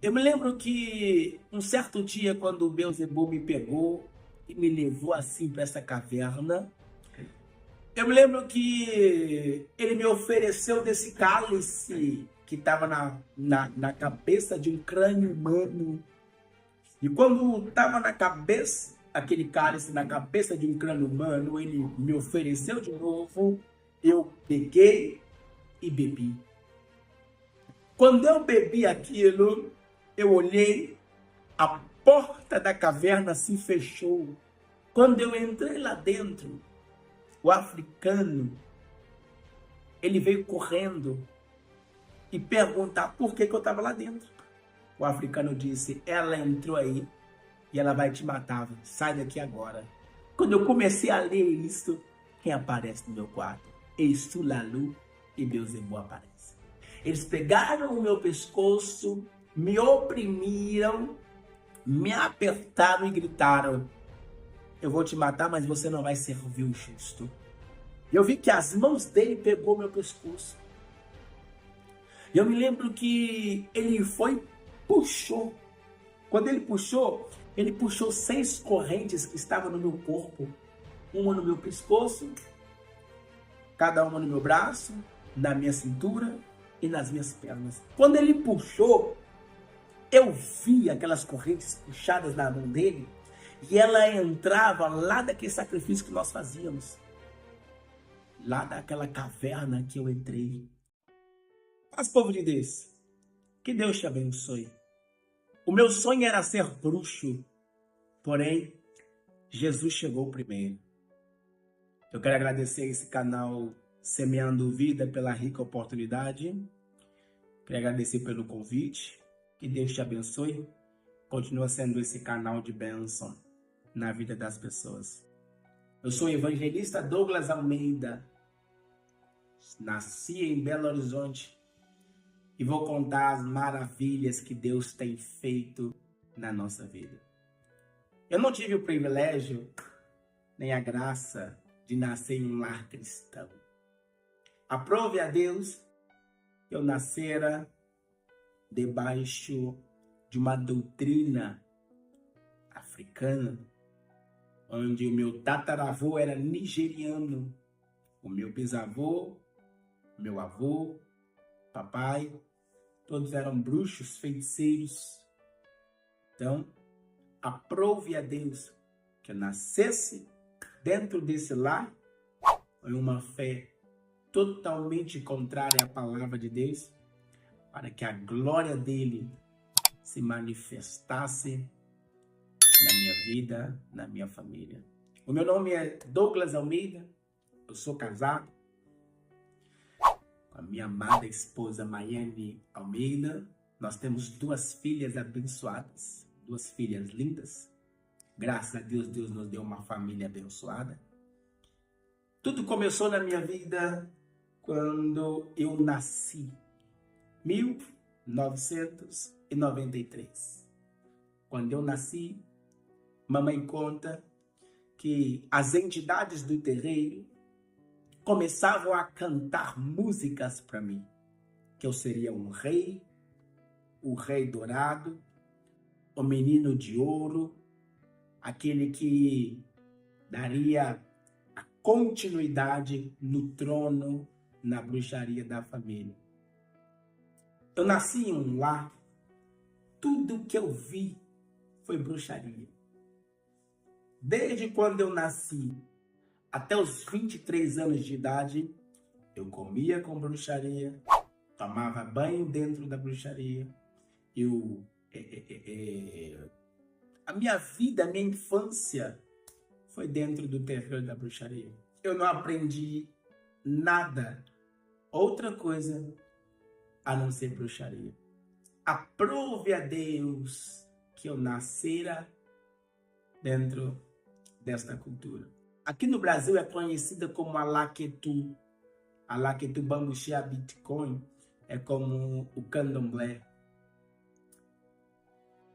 Eu me lembro que um certo dia, quando o Beelzebub me pegou e me levou assim para essa caverna, eu me lembro que ele me ofereceu desse cálice que estava na cabeça de um crânio humano. E quando estava na cabeça, aquele cálice na cabeça de um crânio humano, ele me ofereceu de novo, eu peguei e bebi. Quando eu bebi aquilo, eu olhei, a porta da caverna se fechou. Quando eu entrei lá dentro, o africano, ele veio correndo e perguntar por que eu estava lá dentro. O africano disse, ela entrou aí e ela vai te matar, sai daqui agora. Quando eu comecei a ler isso, quem aparece no meu quarto? Exu Lalu e Beelzebub aparece. Eles pegaram o meu pescoço, me oprimiram, me apertaram e gritaram, eu vou te matar, mas você não vai servir o justo. Eu vi que as mãos dele pegou meu pescoço. Eu me lembro que ele foi, puxou. Quando ele puxou 6 correntes que estavam no meu corpo. Uma no meu pescoço, cada uma no meu braço, na minha cintura e nas minhas pernas. Quando ele puxou, eu vi aquelas correntes puxadas na mão dele e ela entrava lá daquele sacrifício que nós fazíamos. Lá daquela caverna que eu entrei. Mas, povo de Deus, que Deus te abençoe. O meu sonho era ser bruxo, porém, Jesus chegou primeiro. Eu quero agradecer esse canal Semeando Vida pela rica oportunidade. Quero agradecer pelo convite. Que Deus te abençoe. Continua sendo esse canal de bênção na vida das pessoas. Eu sou o evangelista Douglas Almeida. Nasci em Belo Horizonte e vou contar as maravilhas que Deus tem feito na nossa vida. Eu não tive o privilégio nem a graça de nascer em um lar cristão. Aprove a Deus que eu nascera debaixo de uma doutrina africana, onde o meu tataravô era nigeriano, o meu bisavô, meu avô, papai, todos eram bruxos, feiticeiros. Então, aprove a Deus que eu nascesse dentro desse lar, em uma fé totalmente contrária à palavra de Deus, para que a glória dele se manifestasse na minha vida, na minha família. O meu nome é Douglas Almeida, eu sou casado com a minha amada esposa Maiane Almeida. Nós temos 2 filhas abençoadas, 2 filhas lindas. Graças a Deus, Deus nos deu uma família abençoada. Tudo começou na minha vida quando eu nasci, 1993. Quando eu nasci, mamãe conta que as entidades do terreiro começavam a cantar músicas para mim, que eu seria um rei, o rei dourado, o menino de ouro, aquele que daria a continuidade no trono, na bruxaria da família. Eu nasci em um lar, tudo que eu vi foi bruxaria. Desde quando eu nasci até os 23 anos de idade, eu comia com bruxaria, tomava banho dentro da bruxaria. A minha vida, a minha infância foi dentro do terreiro da bruxaria. Eu não aprendi nada, outra coisa, a não ser bruxaria. Aprove a Deus que eu nascera dentro desta cultura. Aqui no Brasil é conhecida como Alaquetu. Alaquetu Bambuxia Bitcoin é como o candomblé.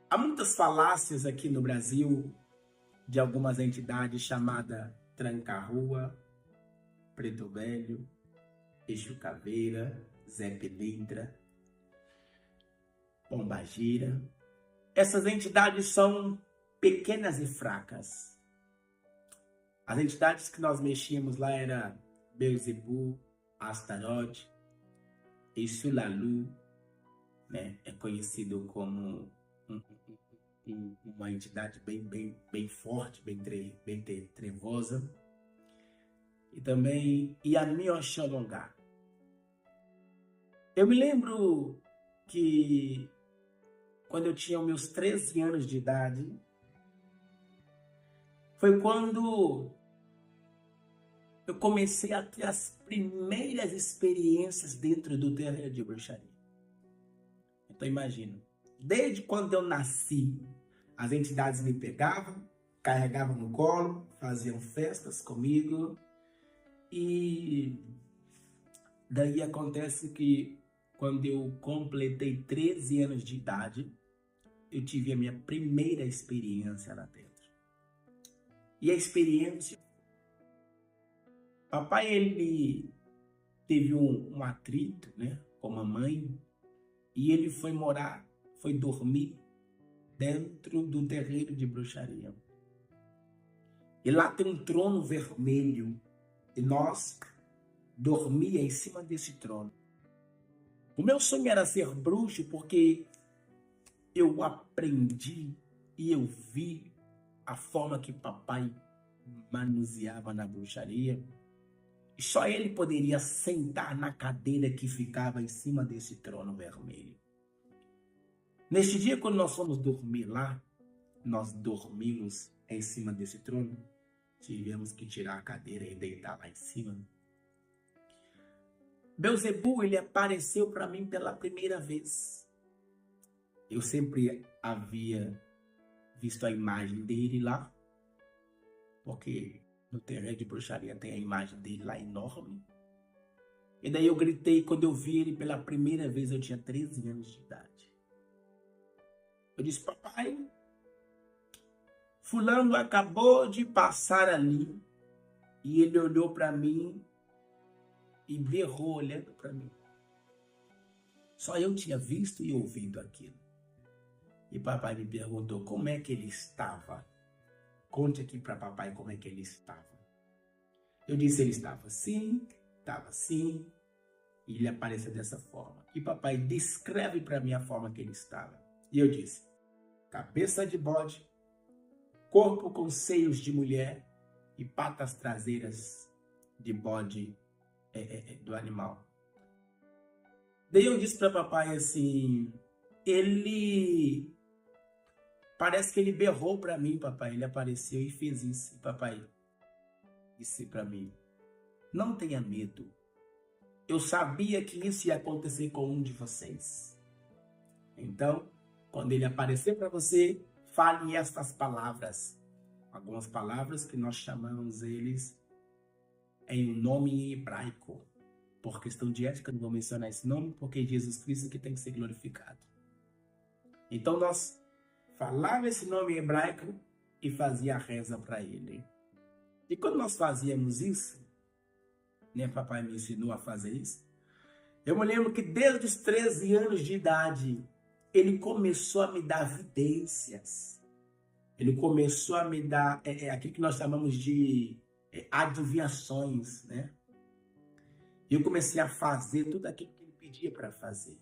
Há muitas falácias aqui no Brasil de algumas entidades chamadas Tranca-Rua, Preto Velho, Exu Caveira, Zé Pilintra. Pombagira. Essas entidades são pequenas e fracas. As entidades que nós mexíamos lá eram Beelzebub, Astaroth, Exulalu, né? É conhecido como uma entidade bem forte, bem trevosa. E também Yami-Oxolongá. Eu me lembro que quando eu tinha meus 13 anos de idade, foi quando eu comecei a ter as primeiras experiências dentro do terreiro de bruxaria. Então imagina, desde quando eu nasci, as entidades me pegavam, carregavam no colo, faziam festas comigo. E daí acontece que quando eu completei 13 anos de idade, eu tive a minha primeira experiência lá dentro. E a experiência, papai, ele teve um atrito, né, com a mamãe, e ele foi dormir dentro do terreiro de bruxaria. E lá tem um trono vermelho, e nós dormia em cima desse trono. O meu sonho era ser bruxo porque eu aprendi e eu vi a forma que papai manuseava na bruxaria. E só ele poderia sentar na cadeira que ficava em cima desse trono vermelho. Neste dia, quando nós fomos dormir lá, nós dormimos em cima desse trono. Tivemos que tirar a cadeira e deitar lá em cima. Beelzebub, ele apareceu para mim pela primeira vez. Eu sempre havia visto a imagem dele lá, porque no terreiro de bruxaria tem a imagem dele lá enorme. E daí eu gritei, quando eu vi ele pela primeira vez, eu tinha 13 anos de idade. Eu disse, papai, fulano acabou de passar ali. E ele olhou para mim e berrou olhando para mim. Só eu tinha visto e ouvido aquilo. E papai me perguntou como é que ele estava. Conte aqui para papai como é que ele estava. Eu disse, ele estava assim, e ele apareceu dessa forma. E papai descreve para mim a forma que ele estava. E eu disse, cabeça de bode, corpo com seios de mulher e patas traseiras de bode do animal. Daí eu disse para papai assim, parece que ele berrou para mim, papai. Ele apareceu e fez isso. E papai disse para mim, não tenha medo. Eu sabia que isso ia acontecer com um de vocês. Então, quando ele aparecer para você, fale estas palavras. Algumas palavras que nós chamamos eles em um nome em hebraico. Por questão de ética, não vou mencionar esse nome, porque é Jesus Cristo que tem que ser glorificado. Então nós falava esse nome em hebraico e fazia a reza para ele. E quando nós fazíamos isso, né, papai me ensinou a fazer isso, eu me lembro que desde os 13 anos de idade, ele começou a me dar vidências. Ele começou a me dar aquilo que nós chamamos de adivinhações, né? E eu comecei a fazer tudo aquilo que ele pedia para fazer.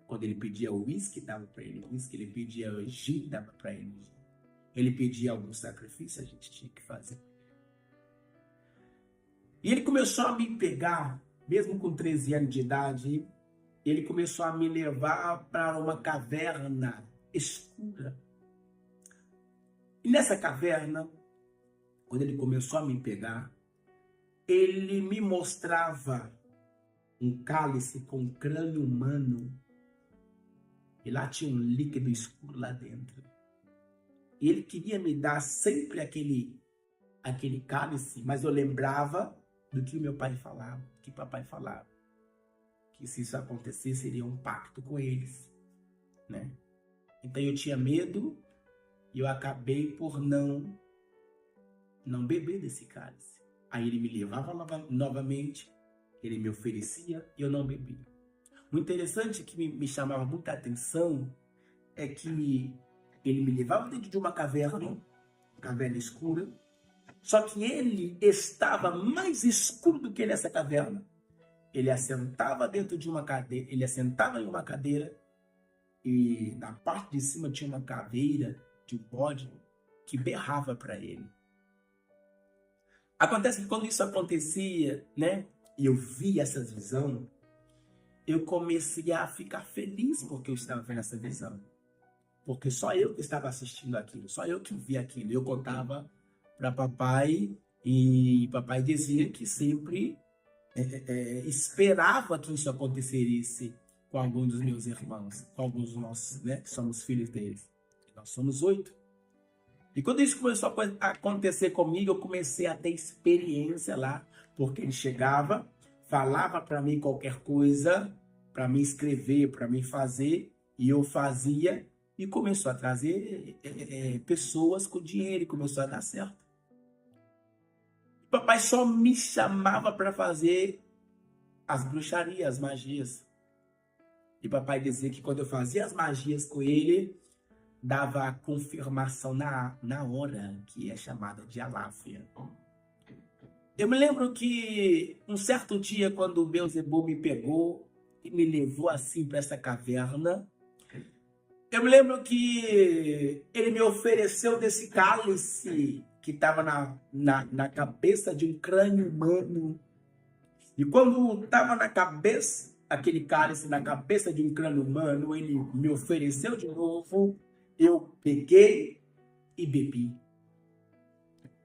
Quando ele pedia uísque, dava para ele uísque. Ele pedia gin, dava para ele gin. Ele pedia algum sacrifício, a gente tinha que fazer. E ele começou a me pegar, mesmo com 13 anos de idade, ele começou a me levar para uma caverna escura. E nessa caverna, quando ele começou a me pegar, ele me mostrava um cálice com um crânio humano. E lá tinha um líquido escuro lá dentro. E ele queria me dar sempre aquele cálice, mas eu lembrava do que o meu pai falava, que papai falava. Que se isso acontecesse, seria um pacto com eles, né? Então eu tinha medo e eu acabei por não beber desse cálice. Aí ele me levava novamente, ele me oferecia e eu não bebi. O interessante que me chamava muita atenção é que ele me levava dentro de uma caverna escura, só que ele estava mais escuro do que nessa caverna. Ele assentava dentro de uma cadeira, ele assentava em uma cadeira e na parte de cima tinha uma caveira de um bode que berrava para ele. Acontece que quando isso acontecia, né, e eu vi essa visão, eu comecei a ficar feliz porque eu estava vendo essa visão. Porque só eu que estava assistindo aquilo, só eu que via aquilo. Eu contava para papai e papai dizia que sempre esperava que isso acontecesse com algum dos meus irmãos, com alguns de nós, né, que somos filhos deles. Nós somos 8. E quando isso começou a acontecer comigo, eu comecei a ter experiência lá, porque ele chegava, falava para mim qualquer coisa, para mim escrever, para mim fazer, e eu fazia, e começou a trazer pessoas com dinheiro, e começou a dar certo. Papai só me chamava para fazer as bruxarias, as magias. E papai dizia que quando eu fazia as magias com ele, dava a confirmação na hora, que é chamada de aláfia. Eu me lembro que um certo dia, quando o Beelzebub me pegou e me levou assim para essa caverna, eu me lembro que ele me ofereceu desse cálice que estava na cabeça de um crânio humano. E quando estava na cabeça, aquele cálice na cabeça de um crânio humano, ele me ofereceu de novo, eu peguei e bebi.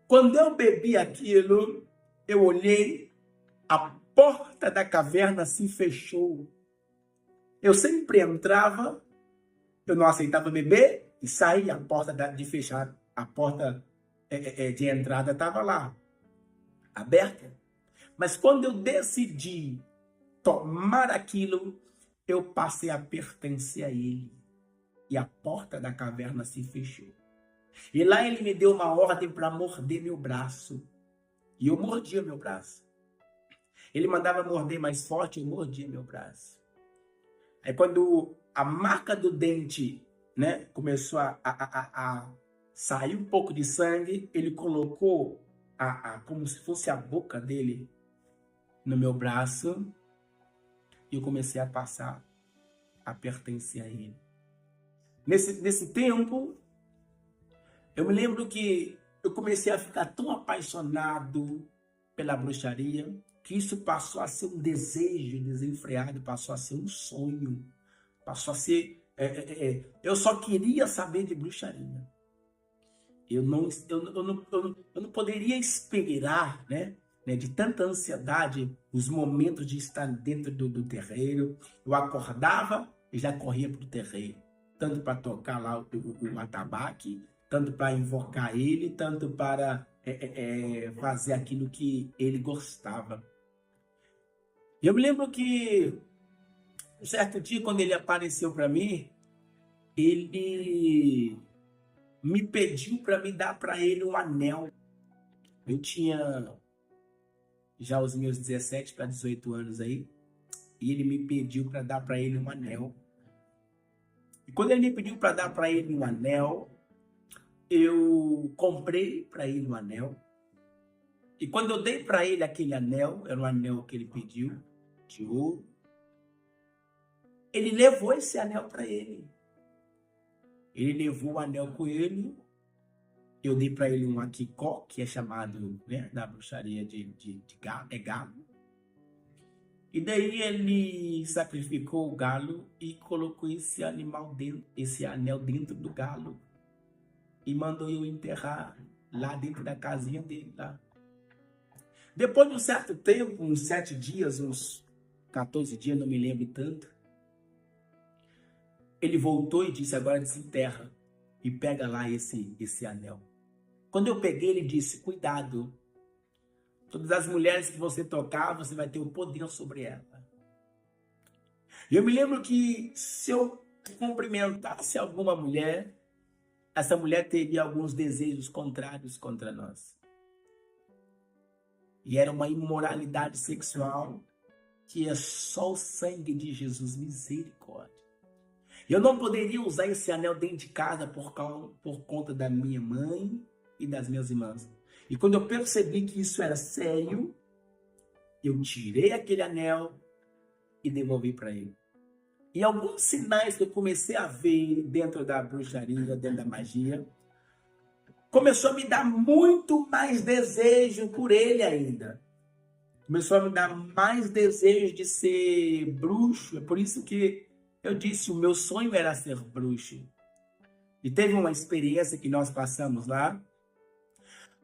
Quando eu bebi aquilo, eu olhei, a porta da caverna se fechou. Eu sempre entrava, eu não aceitava beber e saía, a porta de fechar, a porta de entrada estava lá, aberta. Mas quando eu decidi tomar aquilo, eu passei a pertencer a ele. E a porta da caverna se fechou. E lá ele me deu uma ordem para morder meu braço. E eu mordia meu braço. Ele mandava morder mais forte, eu mordia meu braço. Aí quando a marca do dente, né, começou a sair um pouco de sangue, ele colocou como se fosse a boca dele no meu braço. E eu comecei a passar a pertencer a ele. Nesse tempo, eu me lembro que eu comecei a ficar tão apaixonado pela bruxaria, que isso passou a ser um desejo desenfreado, passou a ser um sonho, passou a ser... eu só queria saber de bruxaria. Eu não poderia esperar, né, de tanta ansiedade, os momentos de estar dentro do terreiro. Eu acordava e já corria para o terreiro, tanto para tocar lá o atabaque, tanto para invocar ele, tanto para fazer aquilo que ele gostava. Eu me lembro que, um certo dia, quando ele apareceu para mim, ele me pediu para me dar para ele um anel. Eu tinha já os meus 17 para 18 anos aí, e ele me pediu para dar para ele um anel. E quando ele me pediu para dar para ele um anel, eu comprei para ele um anel. E quando eu dei para ele aquele anel, era um anel que ele pediu, de ouro, ele levou esse anel para ele. Ele levou o anel com ele. Eu dei para ele um aquicó, que é chamado, né, da bruxaria de galo. E daí ele sacrificou o galo e colocou esse anel dentro do galo. E mandou eu enterrar lá dentro da casinha dele. Lá. Depois de um certo tempo, uns 7 dias, uns 14 dias, não me lembro tanto, ele voltou e disse, agora desenterra e pega lá esse anel. Quando eu peguei, ele disse, cuidado, todas as mulheres que você tocar, você vai ter o poder sobre ela. E eu me lembro que se eu cumprimentasse alguma mulher, essa mulher teria alguns desejos contrários contra nós. E era uma imoralidade sexual que é só o sangue de Jesus, misericórdia. Eu não poderia usar esse anel dentro de casa por conta da minha mãe e das minhas irmãs. E quando eu percebi que isso era sério, eu tirei aquele anel e devolvi para ele. E alguns sinais que eu comecei a ver dentro da bruxaria, dentro da magia, começou a me dar muito mais desejo por ele ainda. Começou a me dar mais desejo de ser bruxo. É por isso que eu disse, o meu sonho era ser bruxo. E teve uma experiência que nós passamos lá.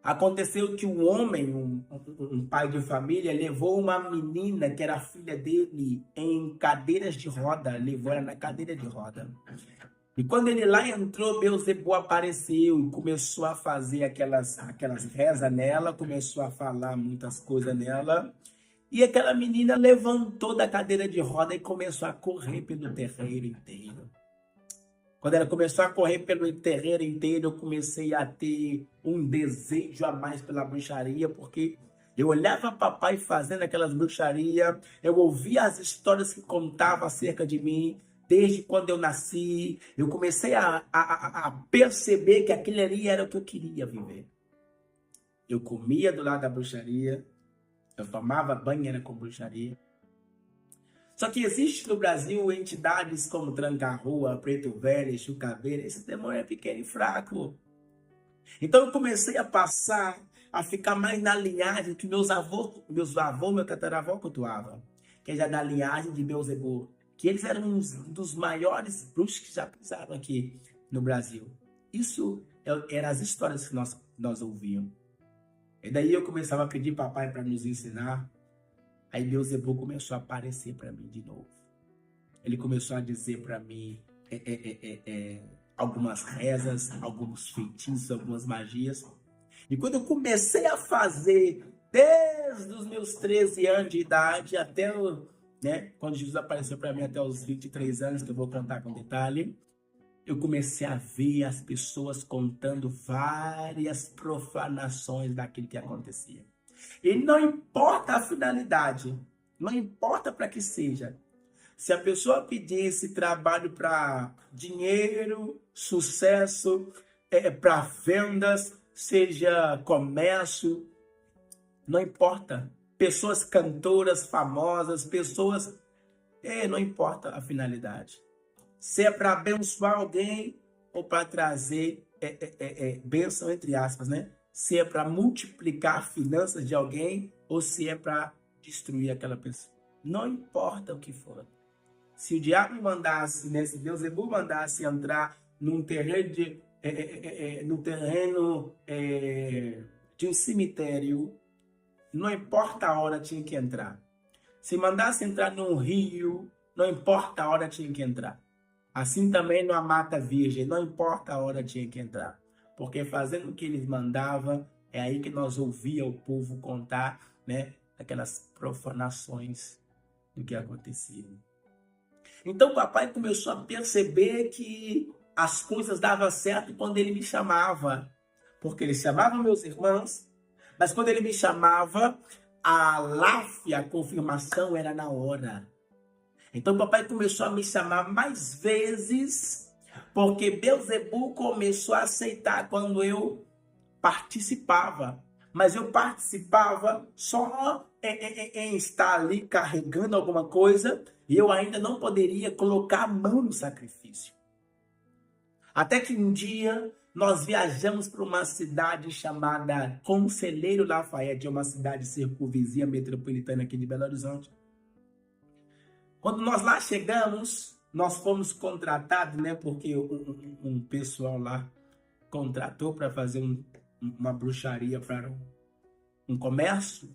Aconteceu que um homem, um pai de família, levou uma menina que era filha dele em cadeiras de roda. Levou ela na cadeira de roda. E quando ele lá entrou, Beelzebub apareceu e começou a fazer aquelas rezas nela, começou a falar muitas coisas nela. E aquela menina levantou da cadeira de roda e começou a correr pelo terreiro inteiro. Quando ela começou a correr pelo terreiro inteiro, eu comecei a ter um desejo a mais pela bruxaria, porque eu olhava papai fazendo aquelas bruxarias, eu ouvia as histórias que contavam acerca de mim, desde quando eu nasci. Eu comecei a perceber que aquilo ali era o que eu queria viver. Eu comia do lado da bruxaria, eu tomava banho era com bruxaria. Só que existe no Brasil entidades como Tranca-Rua, Preto Velho, Chucaveira. Esse demônio é pequeno e fraco. Então eu comecei a passar, a ficar mais na linhagem que meus avós, meu tataravô cultuava, que é já da linhagem de Beelzebub, que eles eram um dos maiores bruxos que já pisaram aqui no Brasil. Isso eram as histórias que nós ouvíamos. E daí eu começava a pedir papai para nos ensinar. Aí Beelzebub começou a aparecer para mim de novo. Ele começou a dizer para mim algumas rezas, alguns feitiços, algumas magias. E quando eu comecei a fazer, desde os meus 13 anos de idade até quando Jesus apareceu para mim até os 23 anos, que eu vou contar com detalhe, eu comecei a ver as pessoas contando várias profanações daquilo que acontecia. E não importa a finalidade, não importa para que seja. Se a pessoa pedisse trabalho para dinheiro, sucesso, para vendas, seja comércio, não importa. Pessoas cantoras famosas, pessoas... não importa a finalidade. Se é para abençoar alguém ou para trazer bênção, entre aspas, né? Se é para multiplicar finanças de alguém ou se é para destruir aquela pessoa. Não importa o que for. Se o diabo mandasse, se Beelzebub mandasse entrar num terreno de um cemitério, não importa a hora tinha que entrar. Se mandasse entrar num rio, não importa a hora tinha que entrar. Assim também numa mata virgem, não importa a hora tinha que entrar. Porque fazendo o que eles mandavam, é aí que nós ouvia o povo contar, aquelas profanações do que acontecia. Então o papai começou a perceber que as coisas davam certo quando ele me chamava. Porque ele chamava meus irmãos, mas quando ele me chamava, a confirmação era na hora. Então o papai começou a me chamar mais vezes, porque Beelzebub começou a aceitar quando eu participava. Mas eu participava só em estar ali carregando alguma coisa e eu ainda não poderia colocar a mão no sacrifício. Até que um dia nós viajamos para uma cidade chamada Conselheiro Lafayette, uma cidade circunvizinha metropolitana aqui de Belo Horizonte. Quando nós lá chegamos, nós fomos contratados, porque um pessoal lá contratou para fazer uma bruxaria para um comércio,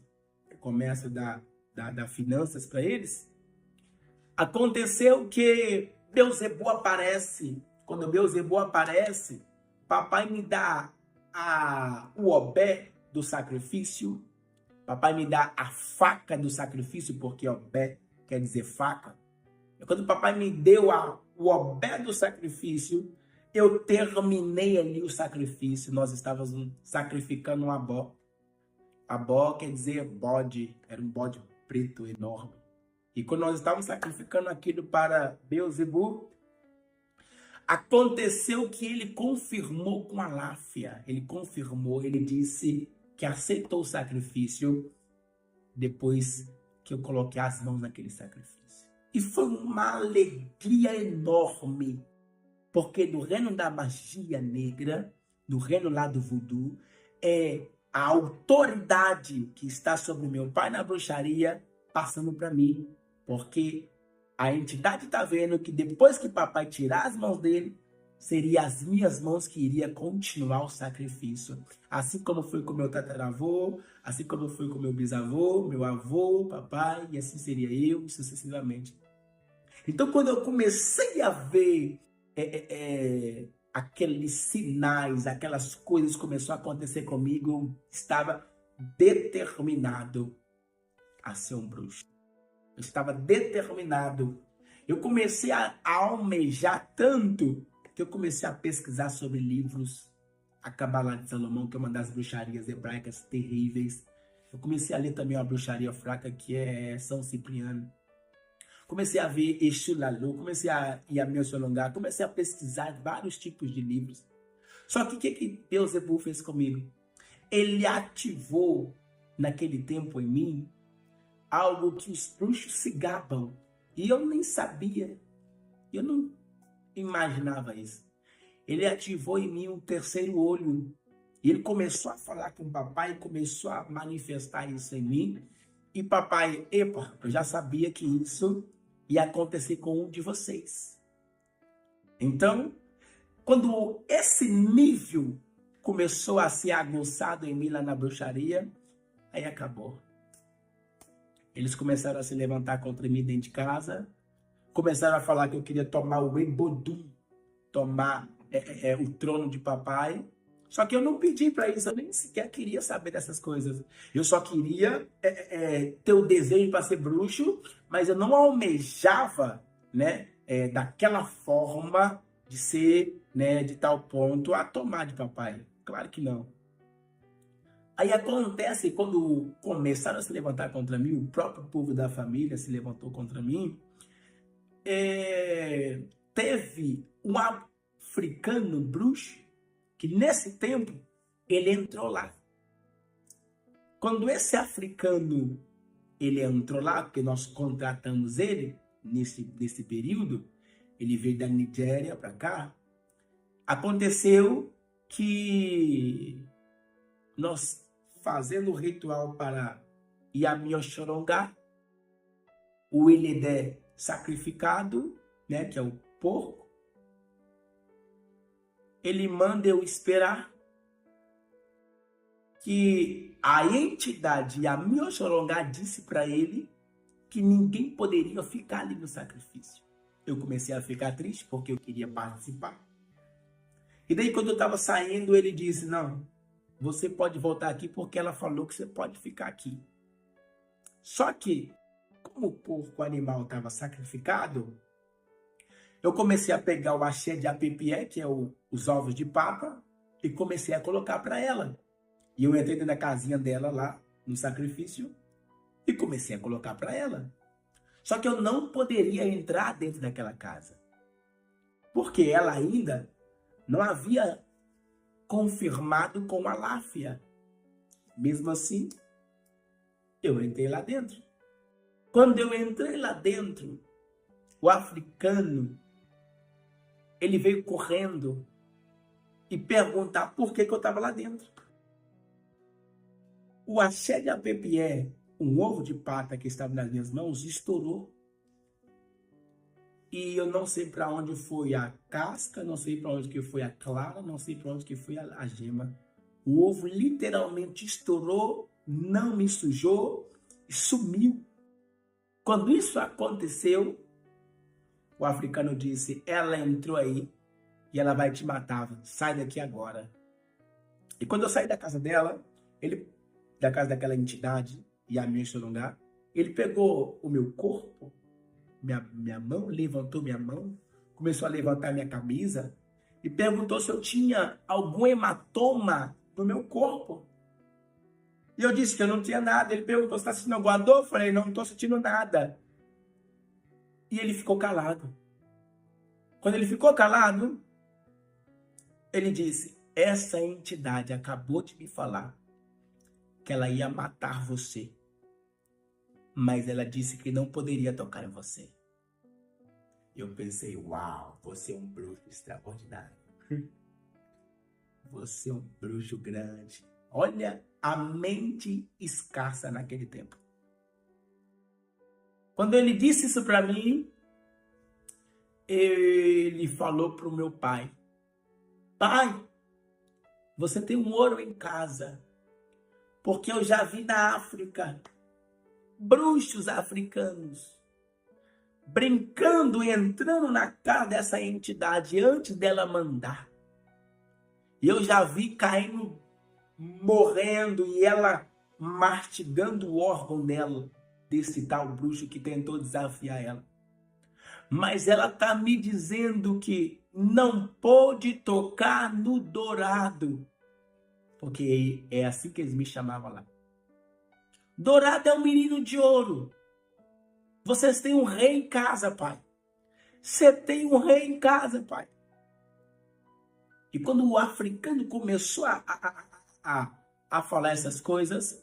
o comércio da finanças para eles. Aconteceu que Beelzebub aparece. Quando Beelzebub aparece, papai me dá o obé do sacrifício, papai me dá a faca do sacrifício, porque obé quer dizer faca. E quando o papai me deu o obé do sacrifício, eu terminei ali o sacrifício. Nós estávamos sacrificando um abó. Abó quer dizer bode, era um bode preto enorme. E quando nós estávamos sacrificando aquilo para Beelzebub, aconteceu que ele confirmou com a Láfia. Ele confirmou, ele disse que aceitou o sacrifício depois que eu coloquei as mãos naquele sacrifício. E foi uma alegria enorme, porque no reino da magia negra, no reino lá do voodoo, é a autoridade que está sobre meu pai na bruxaria passando para mim, porque a entidade está vendo que depois que papai tirar as mãos dele, seria as minhas mãos que iria continuar o sacrifício. Assim como foi com meu tataravô, assim como foi com meu bisavô, meu avô, papai, e assim seria eu, sucessivamente. Então, quando eu comecei a ver aqueles sinais, aquelas coisas começaram a acontecer comigo, eu estava determinado a ser um bruxo. Eu estava determinado. Eu comecei a almejar tanto que eu comecei a pesquisar sobre livros, a Cabala de Salomão, que é uma das bruxarias hebraicas terríveis. Eu comecei a ler também uma bruxaria fraca, que é São Cipriano. Comecei a ver Exu Lalu, comecei a ir a meu Solongar, comecei a pesquisar vários tipos de livros. Só que o que Beelzebub fez comigo? Ele ativou, naquele tempo em mim, algo que os bruxos se gabam. E eu nem sabia. Eu não imaginava isso. Ele ativou em mim um terceiro olho. E ele começou a falar com o papai, começou a manifestar isso em mim. E papai, epa, eu já sabia que isso ia acontecer com um de vocês. Então, quando esse nível começou a ser aguçado em mim lá na bruxaria, aí acabou. Eles começaram a se levantar contra mim dentro de casa, começaram a falar que eu queria tomar o Embodum, tomar o trono de papai. Só que eu não pedi para isso, eu nem sequer queria saber dessas coisas. Eu só queria ter o desejo para ser bruxo, mas eu não almejava, né, daquela forma de ser, né, de tal ponto a tomar de papai. Claro que não. Aí acontece, quando começaram a se levantar contra mim, o próprio povo da família se levantou contra mim, teve um africano bruxo, que nesse tempo, ele entrou lá. Quando esse africano, ele entrou lá, porque nós contratamos ele, nesse período, ele veio da Nigéria para cá, aconteceu que nós, fazendo o ritual para Yamioxorongá, o Eledé sacrificado, né, que é o porco, ele manda eu esperar que a entidade Yamioxorongá disse para ele que ninguém poderia ficar ali no sacrifício. Eu comecei a ficar triste porque eu queria participar. E daí, quando eu estava saindo, ele disse, não, você pode voltar aqui porque ela falou que você pode ficar aqui. Só que, como o porco animal estava sacrificado, eu comecei a pegar o axé de apipié, que é os ovos de papa, e comecei a colocar para ela. E eu entrei na casinha dela lá, no sacrifício, e comecei a colocar para ela. Só que eu não poderia entrar dentro daquela casa, porque ela ainda não havia confirmado com a Láfia. Mesmo assim, eu entrei lá dentro. Quando eu entrei lá dentro, o africano, ele veio correndo e perguntar por que eu estava lá dentro. O axé de apipié, um ovo de pata que estava nas minhas mãos, estourou. E eu não sei para onde foi a casca, não sei para onde que foi a clara, não sei para onde que foi a gema. O ovo literalmente estourou, não me sujou e sumiu. Quando isso aconteceu, o africano disse, ela entrou aí e ela vai te matar, sai daqui agora. E quando eu saí da casa dela, da casa daquela entidade, Yamioxorongá, ele pegou o meu corpo, minha mão, levantou minha mão, começou a levantar minha camisa e perguntou se eu tinha algum hematoma no meu corpo. E eu disse que eu não tinha nada. Ele perguntou se está sentindo alguma dor. Eu falei, não estou sentindo nada. E ele ficou calado. Quando ele ficou calado, ele disse: essa entidade acabou de me falar que ela ia matar você, mas ela disse que não poderia tocar em você. Eu pensei: uau, você é um bruxo extraordinário. Você é um bruxo grande. Olha a mente escassa naquele tempo. Quando ele disse isso para mim, ele falou para o meu pai: pai, você tem um ouro em casa, porque eu já vi na África bruxos africanos brincando e entrando na cara dessa entidade antes dela mandar. E eu já vi caindo, morrendo, e ela mastigando o órgão dela, desse tal bruxo que tentou desafiar ela. Mas ela está me dizendo que não pôde tocar no dourado, porque é assim que eles me chamavam lá. Dourado é um menino de ouro. Vocês têm um rei em casa, pai. Você tem um rei em casa, pai. E quando o africano começou a falar essas coisas,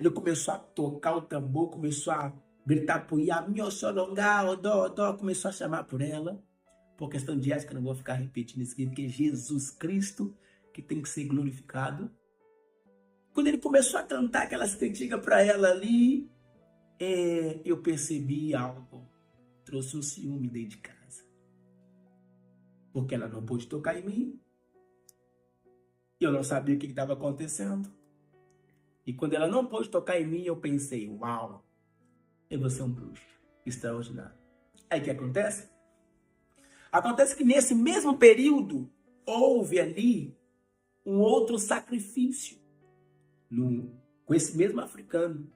ele começou a tocar o tambor, começou a gritar por Yami Oxolongá, Odó, começou a chamar por ela. Por questão de ética, eu não vou ficar repetindo isso aqui, porque é Jesus Cristo que tem que ser glorificado. Quando ele começou a cantar aquelas cantigas para ela ali, eu percebi algo. Trouxe um ciúme dentro de casa. Porque ela não pôde tocar em mim. E eu não sabia o que estava acontecendo. E quando ela não pôde tocar em mim, eu pensei: uau, eu vou ser um bruxo extraordinário. Aí o que acontece? Acontece que nesse mesmo período, houve ali um outro sacrifício com esse mesmo africano.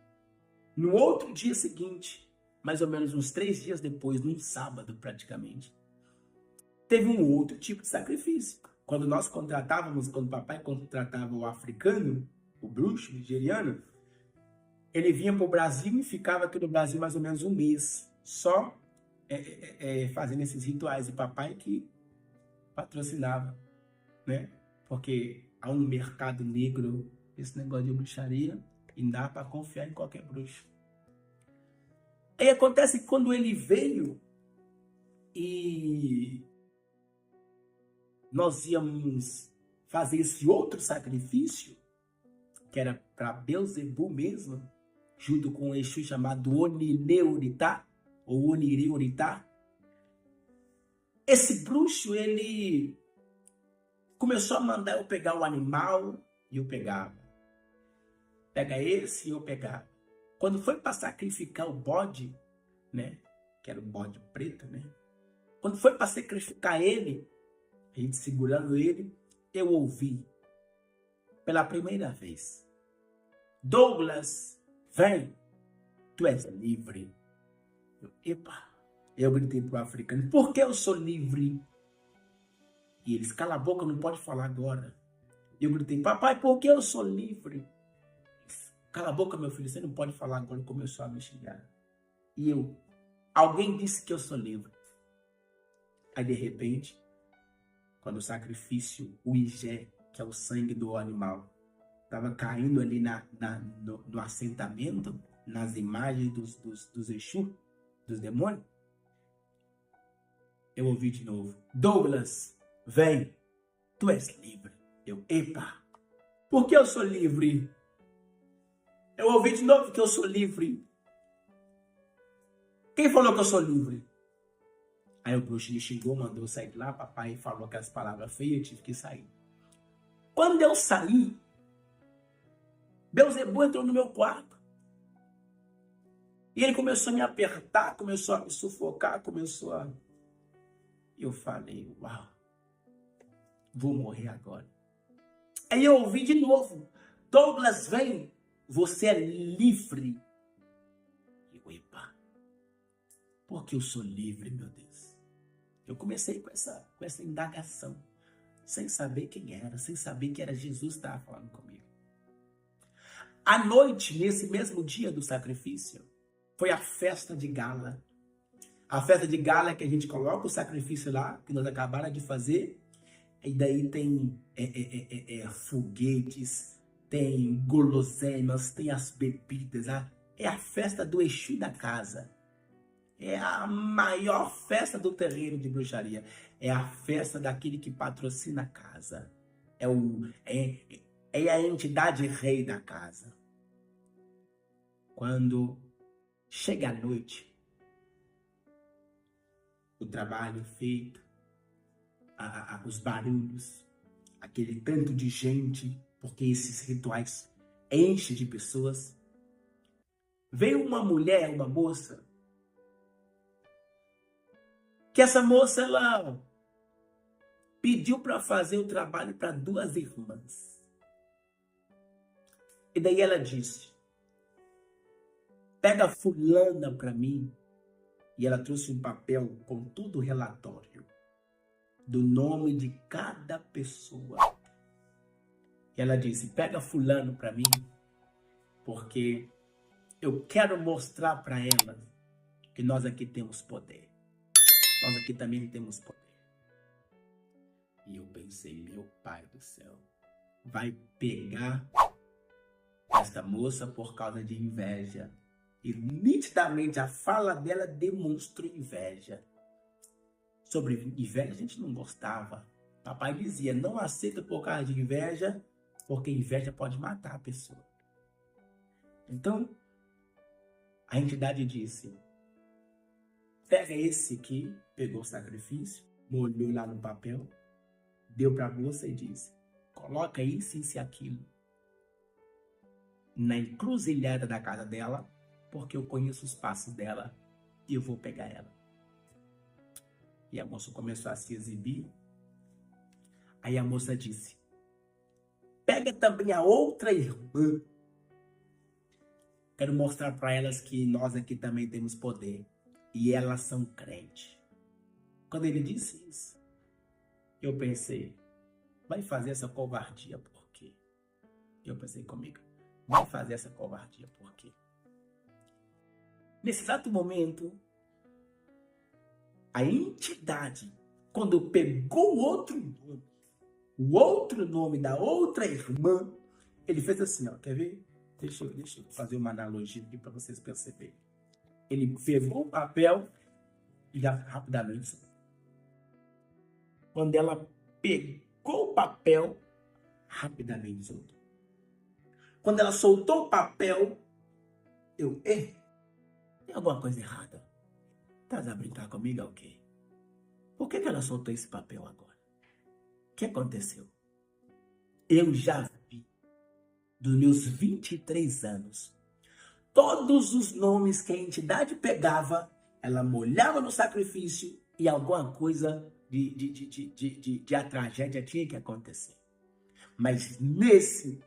No outro dia seguinte, mais ou menos uns 3 dias depois, num sábado praticamente, teve um outro tipo de sacrifício. Quando o papai contratava o africano, o bruxo nigeriano, ele vinha para o Brasil e ficava aqui no Brasil mais ou menos um mês, só fazendo esses rituais. E papai que patrocinava, né? Porque há um mercado negro, esse negócio de bruxaria, e não dá para confiar em qualquer bruxo. Aí acontece que quando ele veio e nós íamos fazer esse outro sacrifício, que era para Belzebu mesmo, junto com um Exu chamado Onineurita, ou Onireurita, esse bruxo, ele começou a mandar eu pegar o animal, e eu pegava. Pega esse e eu pegava. Quando foi para sacrificar o bode, né, que era o bode preto, né, quando foi para sacrificar ele, a gente segurando ele, eu ouvi pela primeira vez: Douglas, vem, tu és livre. Eu gritei pro africano: por que eu sou livre? E eles: cala a boca, não pode falar agora. Eu gritei: papai, por que eu sou livre? Cala a boca, meu filho, você não pode falar agora. Começou a me xingar. E alguém disse que eu sou livre. Aí de repente, quando o sacrifício, o Ijé, que é o sangue do animal, estava caindo ali no assentamento, nas imagens dos Exu, dos demônios, eu ouvi de novo: Douglas, vem, tu és livre. Epa, por que eu sou livre? Eu ouvi de novo que eu sou livre. Quem falou que eu sou livre? Aí o bruxo me xingou, mandou eu sair de lá. Papai falou aquelas palavras feias, eu tive que sair. Quando eu saí, Belzebu entrou no meu quarto. E ele começou a me apertar, começou a me sufocar, Eu falei: uau, vou morrer agora. Aí eu ouvi de novo: Douglas, vem, você é livre. Epa, por que eu sou livre, meu Deus? Eu comecei com essa indagação, sem saber quem era, sem saber que era Jesus que estava falando comigo. À noite, nesse mesmo dia do sacrifício, foi a festa de gala. A festa de gala que a gente coloca o sacrifício lá, que nós acabaram de fazer. E daí tem foguetes, tem guloseimas, tem as bebidas. É a festa do Exu da casa. É a maior festa do terreiro de bruxaria. É a festa daquele que patrocina a casa. É a entidade rei da casa. Quando chega a noite, o trabalho feito, os barulhos, aquele tanto de gente, porque esses rituais enchem de pessoas. Veio uma mulher, uma moça, que essa moça, ela pediu para fazer o trabalho para 2 irmãs. E daí ela disse, pega fulana para mim. E ela trouxe um papel com todo o relatório do nome de cada pessoa. E ela disse, pega fulano para mim, porque eu quero mostrar para ela que nós aqui temos poder. Nós aqui também temos poder. E eu pensei, meu pai do céu, vai pegar esta moça por causa de inveja. E nitidamente a fala dela demonstrou inveja. Sobre inveja a gente não gostava. Papai dizia, não aceita por causa de inveja, porque inveja pode matar a pessoa. Então, a entidade disse, pega esse aqui, pegou o sacrifício, molhou lá no papel, deu para a moça e disse, coloca isso e aquilo na encruzilhada da casa dela, porque eu conheço os passos dela e eu vou pegar ela. E a moça começou a se exibir. Aí a moça disse, pega também a outra irmã. Quero mostrar para elas que nós aqui também temos poder. E elas são crentes. Quando ele disse isso, eu pensei, vai fazer essa covardia por quê? Eu pensei comigo, vai fazer essa covardia por quê? Nesse exato momento, a entidade, quando pegou o outro nome da outra irmã, ele fez assim, ó, quer ver? Deixa eu fazer uma analogia aqui para vocês perceberem. Ele pegou o papel e já rapidamente. Quando ela pegou o papel, rapidamente soltou. Quando ela soltou o papel, tem alguma coisa errada. Estás a brincar comigo ou quê? Por que ela soltou esse papel agora? O que aconteceu? Eu já vi, dos meus 23 anos, todos os nomes que a entidade pegava, ela molhava no sacrifício e alguma coisa a tragédia tinha que acontecer. Mas nesse,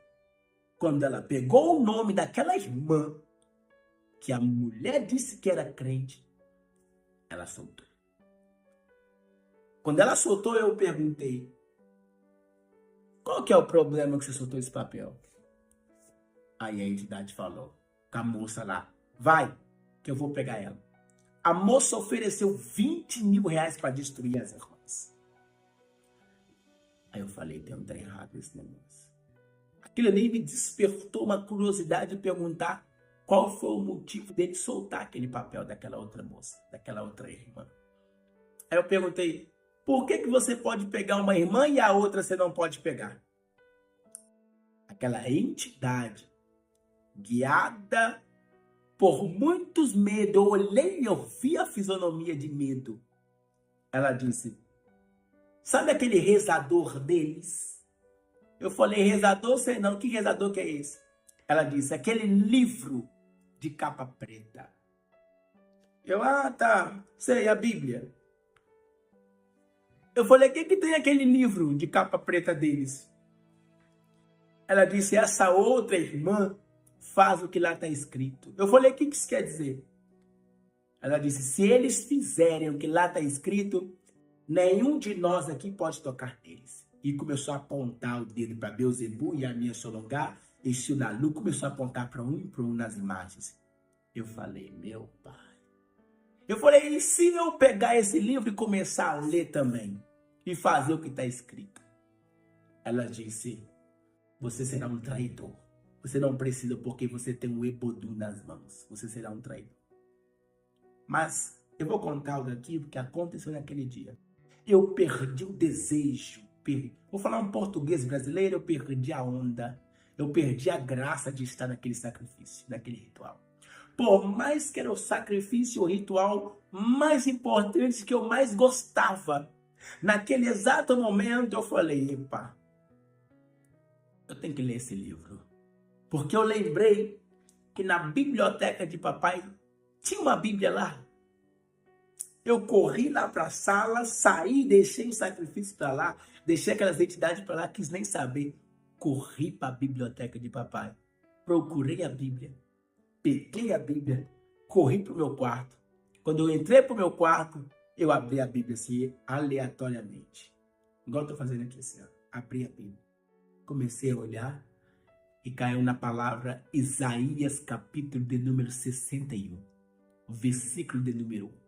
quando ela pegou o nome daquela irmã, que a mulher disse que era crente, ela soltou. Quando ela soltou, eu perguntei, qual que é o problema que você soltou esse papel? Aí a entidade falou, com a moça lá, vai, que eu vou pegar ela. A moça ofereceu 20 mil reais para destruir as irmãs. Aí eu falei, tem um trem errado esse negócio. Aquilo ali me despertou uma curiosidade de perguntar qual foi o motivo dele soltar aquele papel daquela outra moça, daquela outra irmã. Aí eu perguntei, por que você pode pegar uma irmã e a outra você não pode pegar? Aquela entidade, guiada por muitos medos, eu olhei e eu vi a fisionomia de medo. Ela disse, sabe aquele rezador deles? Eu falei, rezador, sei não, que rezador que é esse? Ela disse, aquele livro de capa preta. Eu, tá, sei, a Bíblia. Eu falei, o que tem aquele livro de capa preta deles? Ela disse, essa outra irmã faz o que lá está escrito. Eu falei, o que isso quer dizer? Ela disse, se eles fizerem o que lá está escrito, nenhum de nós aqui pode tocar neles. E começou a apontar o dedo para Beelzebub e a minha Solongá, e Siunalu começou a apontar para um nas imagens. Eu falei, meu pai, Eu falei, e se eu pegar esse livro e começar a ler também? E fazer o que está escrito? Ela disse, você será um traidor. Você não precisa porque você tem um Ebodu nas mãos. Você será um traidor. Mas eu vou contar algo aqui porque aconteceu naquele dia. Eu perdi o desejo. Vou falar um português brasileiro, eu perdi a onda. Eu perdi a graça de estar naquele sacrifício, naquele ritual. Por mais que era o sacrifício, o ritual mais importante que eu mais gostava. Naquele exato momento eu falei, epa, eu tenho que ler esse livro. Porque eu lembrei que na biblioteca de papai tinha uma Bíblia lá. Eu corri lá para a sala, saí, deixei o sacrifício para lá, deixei aquelas entidades para lá, quis nem saber. Corri para a biblioteca de papai, procurei a Bíblia, peguei a Bíblia, corri para o meu quarto. Quando eu entrei para o meu quarto, eu abri a Bíblia assim, aleatoriamente. Igual eu estou fazendo aqui assim, ó. Abri a Bíblia. Comecei a olhar e caiu na palavra Isaías, capítulo de número 61, versículo de número 1.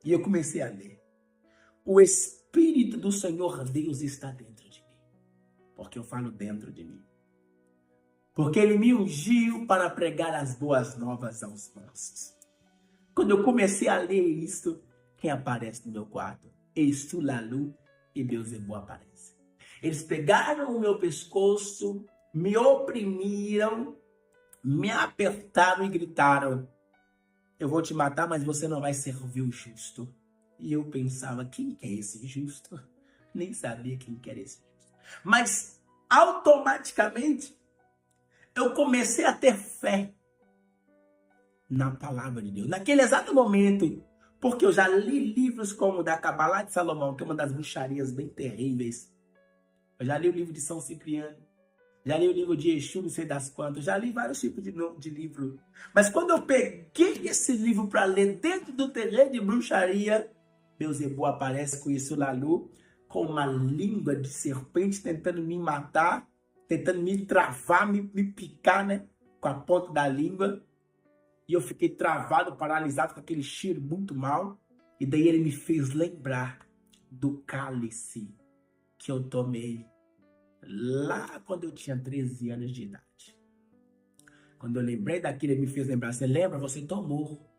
E eu comecei a ler. O Espírito do Senhor Deus está dentro de mim. Porque eu falo dentro de mim. Porque Ele me ungiu para pregar as boas novas aos mansos. Quando eu comecei a ler isso, quem aparece no meu quarto? Estulalu e Beelzebub aparece. Eles pegaram o meu pescoço, me oprimiram, me apertaram e gritaram, eu vou te matar, mas você não vai servir o justo. E eu pensava, quem é esse justo? Nem sabia quem que era esse justo. Mas, automaticamente, eu comecei a ter fé na palavra de Deus. Naquele exato momento, porque eu já li livros como o da Cabalá de Salomão, que é uma das bruxarias bem terríveis. Eu já li o livro de São Cipriano. Já li o livro de Exu, não sei das quantas. Já li vários tipos de livro. Mas quando eu peguei esse livro para ler dentro do terreiro de bruxaria, Beelzebub aparece com isso Lalu, com uma língua de serpente tentando me matar, tentando me travar, me picar, né? Com a ponta da língua. E eu fiquei travado, paralisado com aquele cheiro muito mal. E daí ele me fez lembrar do cálice que eu tomei lá quando eu tinha 13 anos de idade. Quando eu lembrei daquilo, ele me fez lembrar. Você lembra? Você tomou.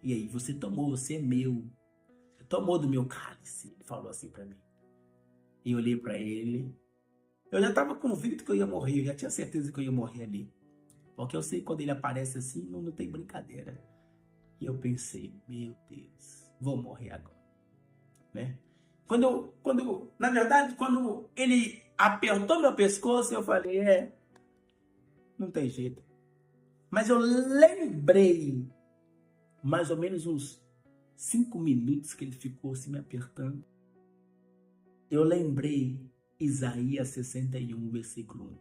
E aí, você tomou, você é meu. Você tomou do meu cálice. Ele falou assim pra mim. E eu olhei pra ele. Eu já estava convicto que eu ia morrer. Eu já tinha certeza que eu ia morrer ali. Porque eu sei que quando ele aparece assim, não tem brincadeira. E eu pensei, meu Deus, vou morrer agora. Né? Na verdade, quando ele apertou meu pescoço, eu falei, não tem jeito. Mas eu lembrei, mais ou menos uns 5 minutos que ele ficou assim me apertando. Eu lembrei Isaías 61, versículo 1.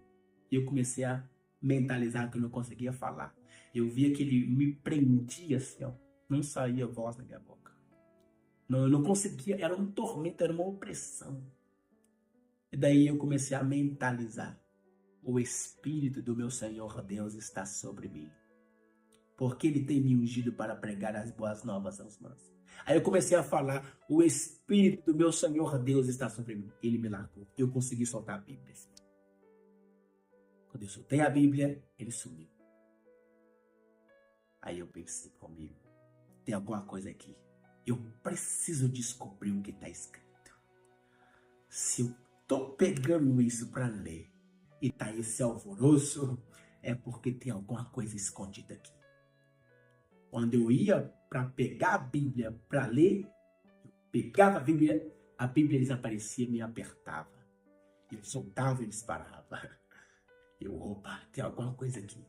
E eu comecei a mentalizar que eu não conseguia falar. Eu via que ele me prendia assim, ó. Não saía voz na minha boca. Não, eu não conseguia, era um tormento, era uma opressão. E daí eu comecei a mentalizar. O Espírito do meu Senhor Deus está sobre mim. Porque Ele tem me ungido para pregar as boas novas aos mansos. Aí eu comecei a falar, o Espírito do meu Senhor Deus está sobre mim. Ele me largou. Eu consegui soltar a Bíblia. Quando eu soltei a Bíblia, ele sumiu. Aí eu pensei comigo, tem alguma coisa aqui. Eu preciso descobrir o que está escrito. Se eu estou pegando isso para ler e está esse alvoroço, é porque tem alguma coisa escondida aqui. Quando eu ia para pegar a Bíblia para ler, eu pegava a Bíblia desaparecia e me apertava. Eu soltava e eles paravam. Eu, opa, tem alguma coisa aqui.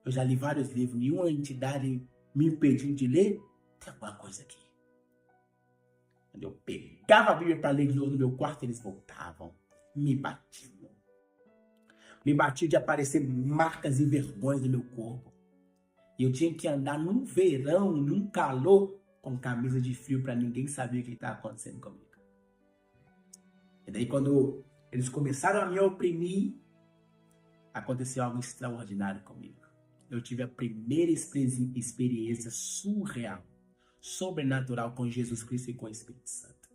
Eu já li vários livros, nenhuma entidade me impediu de ler, tem alguma coisa aqui. Quando eu pegava a Bíblia para ler de novo no meu quarto, eles voltavam, me batiam. Me batiam de aparecer marcas e vergonhas no meu corpo. E eu tinha que andar num verão, num calor, com camisa de frio para ninguém saber o que estava acontecendo comigo. E daí quando eles começaram a me oprimir, aconteceu algo extraordinário comigo. Eu tive a primeira experiência surreal. sobrenatural com Jesus Cristo e com o Espírito Santo.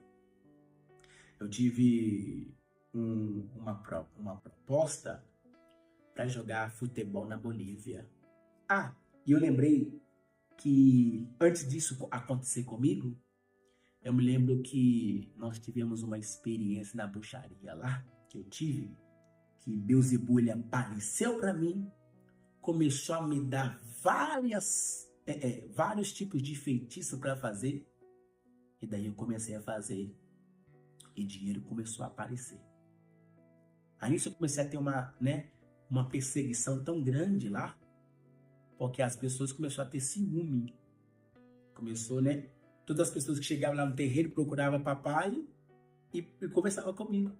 Eu tive uma proposta para jogar futebol na Bolívia. E eu lembrei que antes disso acontecer comigo, eu me lembro que nós tivemos uma experiência na bruxaria lá, que eu tive, que Beelzebub ele apareceu para mim, começou a me dar vários tipos de feitiço para fazer, e daí eu comecei a fazer, e dinheiro começou a aparecer. Aí nisso eu comecei a ter uma perseguição tão grande lá, porque as pessoas começaram a ter ciúme. Começou, todas as pessoas que chegavam lá no terreiro procuravam papai e conversavam comigo.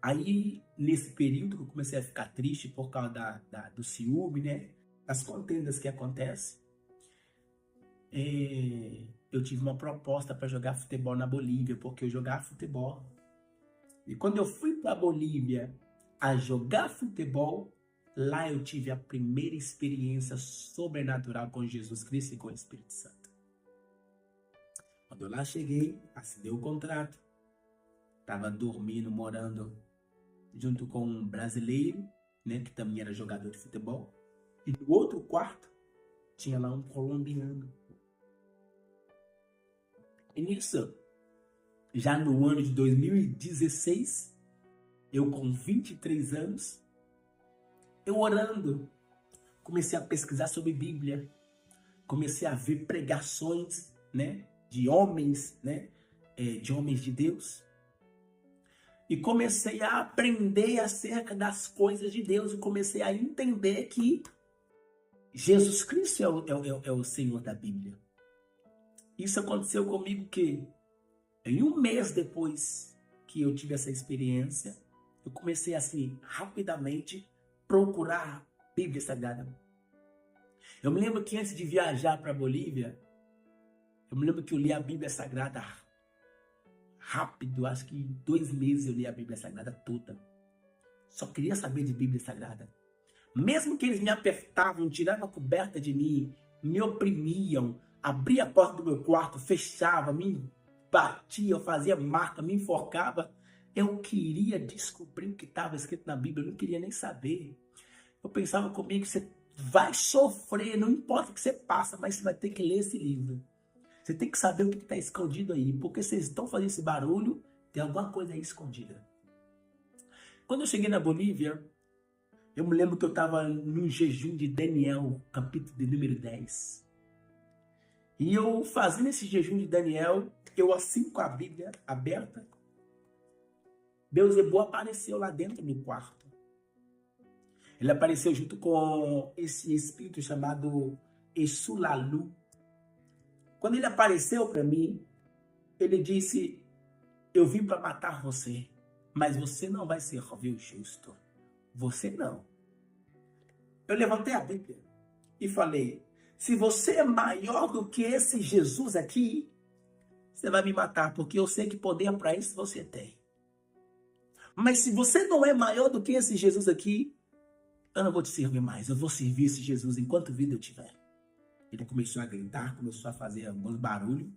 Aí, nesse período que eu comecei a ficar triste por causa do ciúme, das contendas que acontecem, eu tive uma proposta para jogar futebol na Bolívia, porque eu jogava futebol. E quando eu fui para a Bolívia a jogar futebol, lá eu tive a primeira experiência sobrenatural com Jesus Cristo e com o Espírito Santo. Quando eu lá cheguei, assinei o contrato, estava dormindo, morando junto com um brasileiro, que também era jogador de futebol, e no outro quarto tinha lá um colombiano. E nisso, já no ano de 2016, eu com 23 anos, eu orando, comecei a pesquisar sobre Bíblia, comecei a ver pregações, de homens, de homens de Deus, e comecei a aprender acerca das coisas de Deus, e comecei a entender que Jesus Cristo é o Senhor da Bíblia. Isso aconteceu comigo que, em um mês depois que eu tive essa experiência, eu comecei assim, rapidamente, procurar Bíblia Sagrada. Eu me lembro que antes de viajar para a Bolívia, eu me lembro que eu li a Bíblia Sagrada rápido, acho que em 2 meses eu li a Bíblia Sagrada toda. Só queria saber de Bíblia Sagrada. Mesmo que eles me apertavam, tiravam a coberta de mim, me oprimiam, abria a porta do meu quarto, fechava, me batia, eu fazia marca, me enforcava, eu queria descobrir o que estava escrito na Bíblia, eu não queria nem saber. Eu pensava comigo, você vai sofrer, não importa o que você passa, mas você vai ter que ler esse livro. Você tem que saber o que está escondido aí, porque vocês estão fazendo esse barulho, tem alguma coisa aí escondida. Quando eu cheguei na Bolívia, eu me lembro que eu estava no jejum de Daniel, capítulo de número 10. E eu fazendo esse jejum de Daniel, eu assim com a Bíblia aberta, Beelzebub apareceu lá dentro do quarto. Ele apareceu junto com esse espírito chamado Exulalu. Quando ele apareceu para mim, ele disse, eu vim para matar você, mas você não vai ser o justo. Você não. Eu levantei a Bíblia e falei, se você é maior do que esse Jesus aqui, você vai me matar, porque eu sei que poder para isso você tem. Mas se você não é maior do que esse Jesus aqui, eu não vou te servir mais. Eu vou servir esse Jesus enquanto vida eu tiver. Ele começou a gritar, começou a fazer alguns barulhos.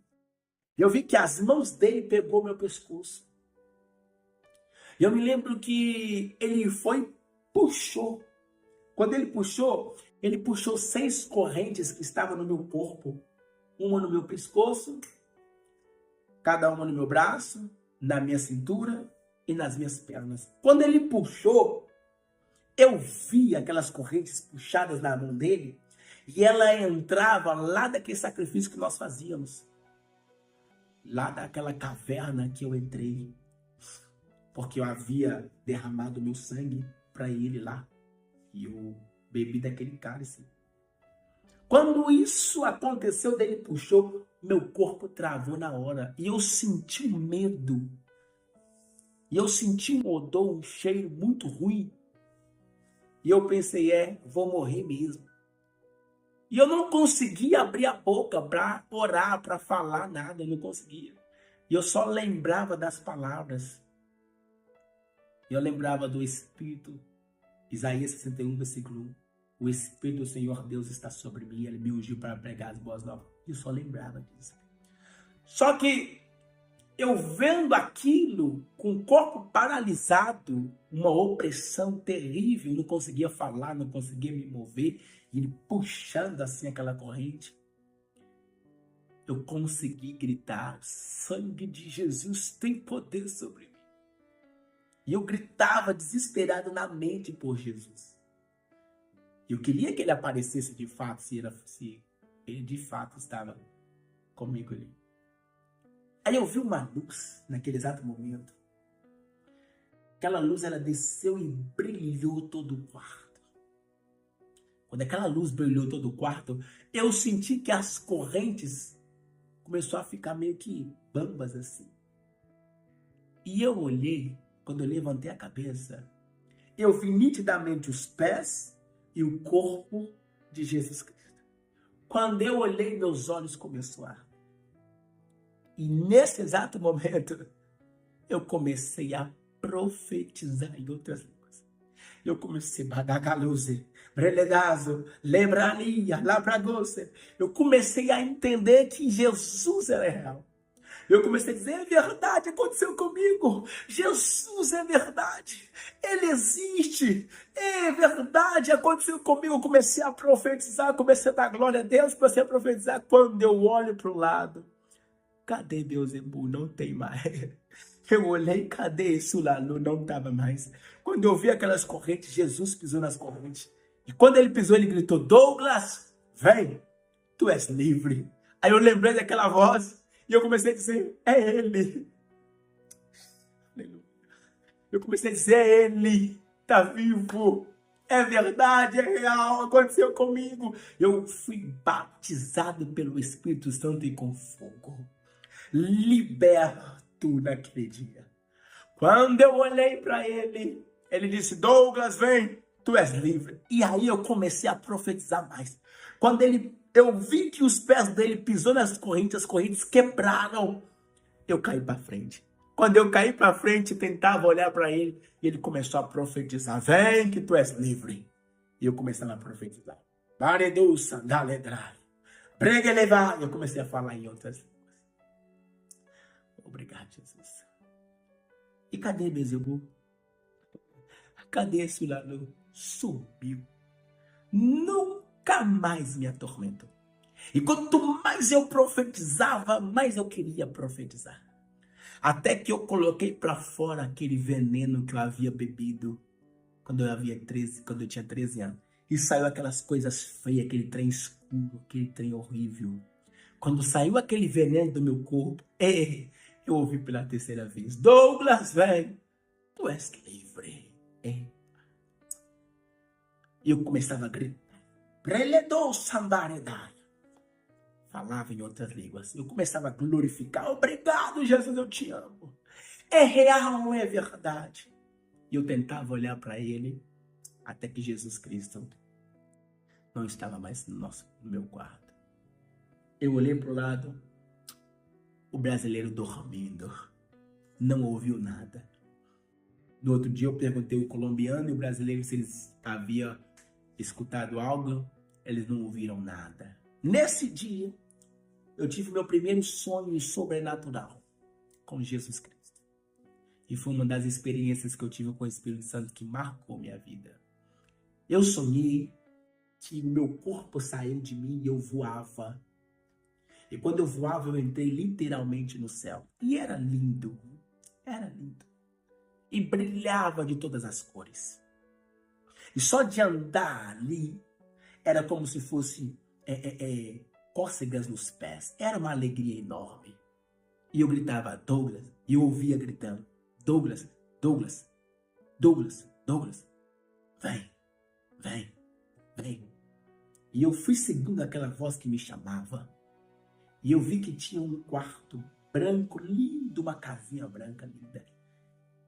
E eu vi que as mãos dele pegou meu pescoço. E eu me lembro que ele puxou. Quando ele puxou 6 correntes que estavam no meu corpo. Uma no meu pescoço, cada uma no meu braço, na minha cintura e nas minhas pernas. Quando ele puxou, eu vi aquelas correntes puxadas na mão dele e ela entrava lá daquele sacrifício que nós fazíamos. Lá daquela caverna que eu entrei, porque eu havia derramado meu sangue para ele lá. E eu bebi daquele cálice. Quando isso aconteceu, ele puxou, meu corpo travou na hora. E eu senti um medo. E eu senti um odor, um cheiro muito ruim. E eu pensei, vou morrer mesmo. E eu não conseguia abrir a boca para orar, para falar nada, eu não conseguia. E eu só lembrava das palavras. Eu lembrava do Espírito, Isaías 61, versículo 1. O Espírito do Senhor Deus está sobre mim, ele me ungiu para pregar as boas novas Eu só lembrava disso. Só que eu vendo aquilo, com o corpo paralisado, uma opressão terrível, não conseguia falar, não conseguia me mover, e ele puxando assim aquela corrente, eu consegui gritar: o sangue de Jesus tem poder sobre mim. E eu gritava desesperado na mente por Jesus. Eu queria que ele aparecesse de fato, se ele de fato estava comigo ali. Aí eu vi uma luz naquele exato momento. Aquela luz, ela desceu e brilhou todo o quarto. Quando aquela luz brilhou todo o quarto, eu senti que as correntes começaram a ficar meio que bambas assim. E eu olhei, quando eu levantei a cabeça, eu vi nitidamente os pés e o corpo de Jesus Cristo. Quando eu olhei, meus olhos começaram a arder. E nesse exato momento, eu comecei a profetizar em outras línguas. Eu comecei a brelegazo, lebralia, labragose. Eu comecei a entender que Jesus era real. Eu comecei a dizer: é verdade, aconteceu comigo. Jesus é verdade. Ele existe. É verdade, aconteceu comigo. Eu comecei a profetizar, comecei a dar glória a Deus, comecei a profetizar. Quando eu olho para o lado, cadê Beelzebul? Não tem mais. Eu olhei, cadê isso lá? Não estava mais. Quando eu vi aquelas correntes, Jesus pisou nas correntes. E quando ele pisou, ele gritou: Douglas, vem, tu és livre. Aí eu lembrei daquela voz e eu comecei a dizer: é ele. Eu comecei a dizer: é ele, está vivo. É verdade, é real, aconteceu comigo. Eu fui batizado pelo Espírito Santo e com fogo. Liberto naquele dia. Quando eu olhei para ele, ele disse: Douglas, vem, tu és livre. E aí eu comecei a profetizar mais. Quando eu vi que os pés dele pisou nas correntes, as correntes quebraram, eu caí para frente. Quando eu caí para frente, tentava olhar para ele, e ele começou a profetizar: vem que tu és livre. E eu comecei a profetizar. Baredusa, daledrai, breguelevai. Eu comecei a falar em outras línguas. Obrigado, Jesus. E cadê Beelzebul? Cadê esse lado? Subiu. Nunca mais me atormentou. E quanto mais eu profetizava, mais eu queria profetizar. Até que eu coloquei para fora aquele veneno que eu havia bebido quando eu tinha 13 anos. E saiu aquelas coisas feias, aquele trem escuro, aquele trem horrível. Quando saiu aquele veneno do meu corpo, eu ouvi pela terceira vez: Douglas, vem, tu és livre. E eu começava a gritar: Preledou Sambaredai. Falava em outras línguas. Eu começava a glorificar: obrigado, Jesus, eu te amo. É real, é verdade. E eu tentava olhar para ele, até que Jesus Cristo não estava mais no meu quarto. Eu olhei para o lado, o brasileiro dormindo, não ouviu nada. No outro dia eu perguntei ao colombiano e o brasileiro se eles haviam escutado algo. Eles não ouviram nada. Nesse dia, eu tive meu primeiro sonho sobrenatural com Jesus Cristo. E foi uma das experiências que eu tive com o Espírito Santo que marcou minha vida. Eu sonhei que o meu corpo saiu de mim e eu voava. E quando eu voava, eu entrei literalmente no céu. E era lindo. Era lindo. E brilhava de todas as cores. E só de andar ali, era como se fosse cócegas nos pés. Era uma alegria enorme. E eu gritava: Douglas. E eu ouvia gritando: Douglas, Douglas, Douglas, Douglas. Vem, vem, vem. E eu fui seguindo aquela voz que me chamava. E eu vi que tinha um quarto branco, lindo, uma casinha branca linda.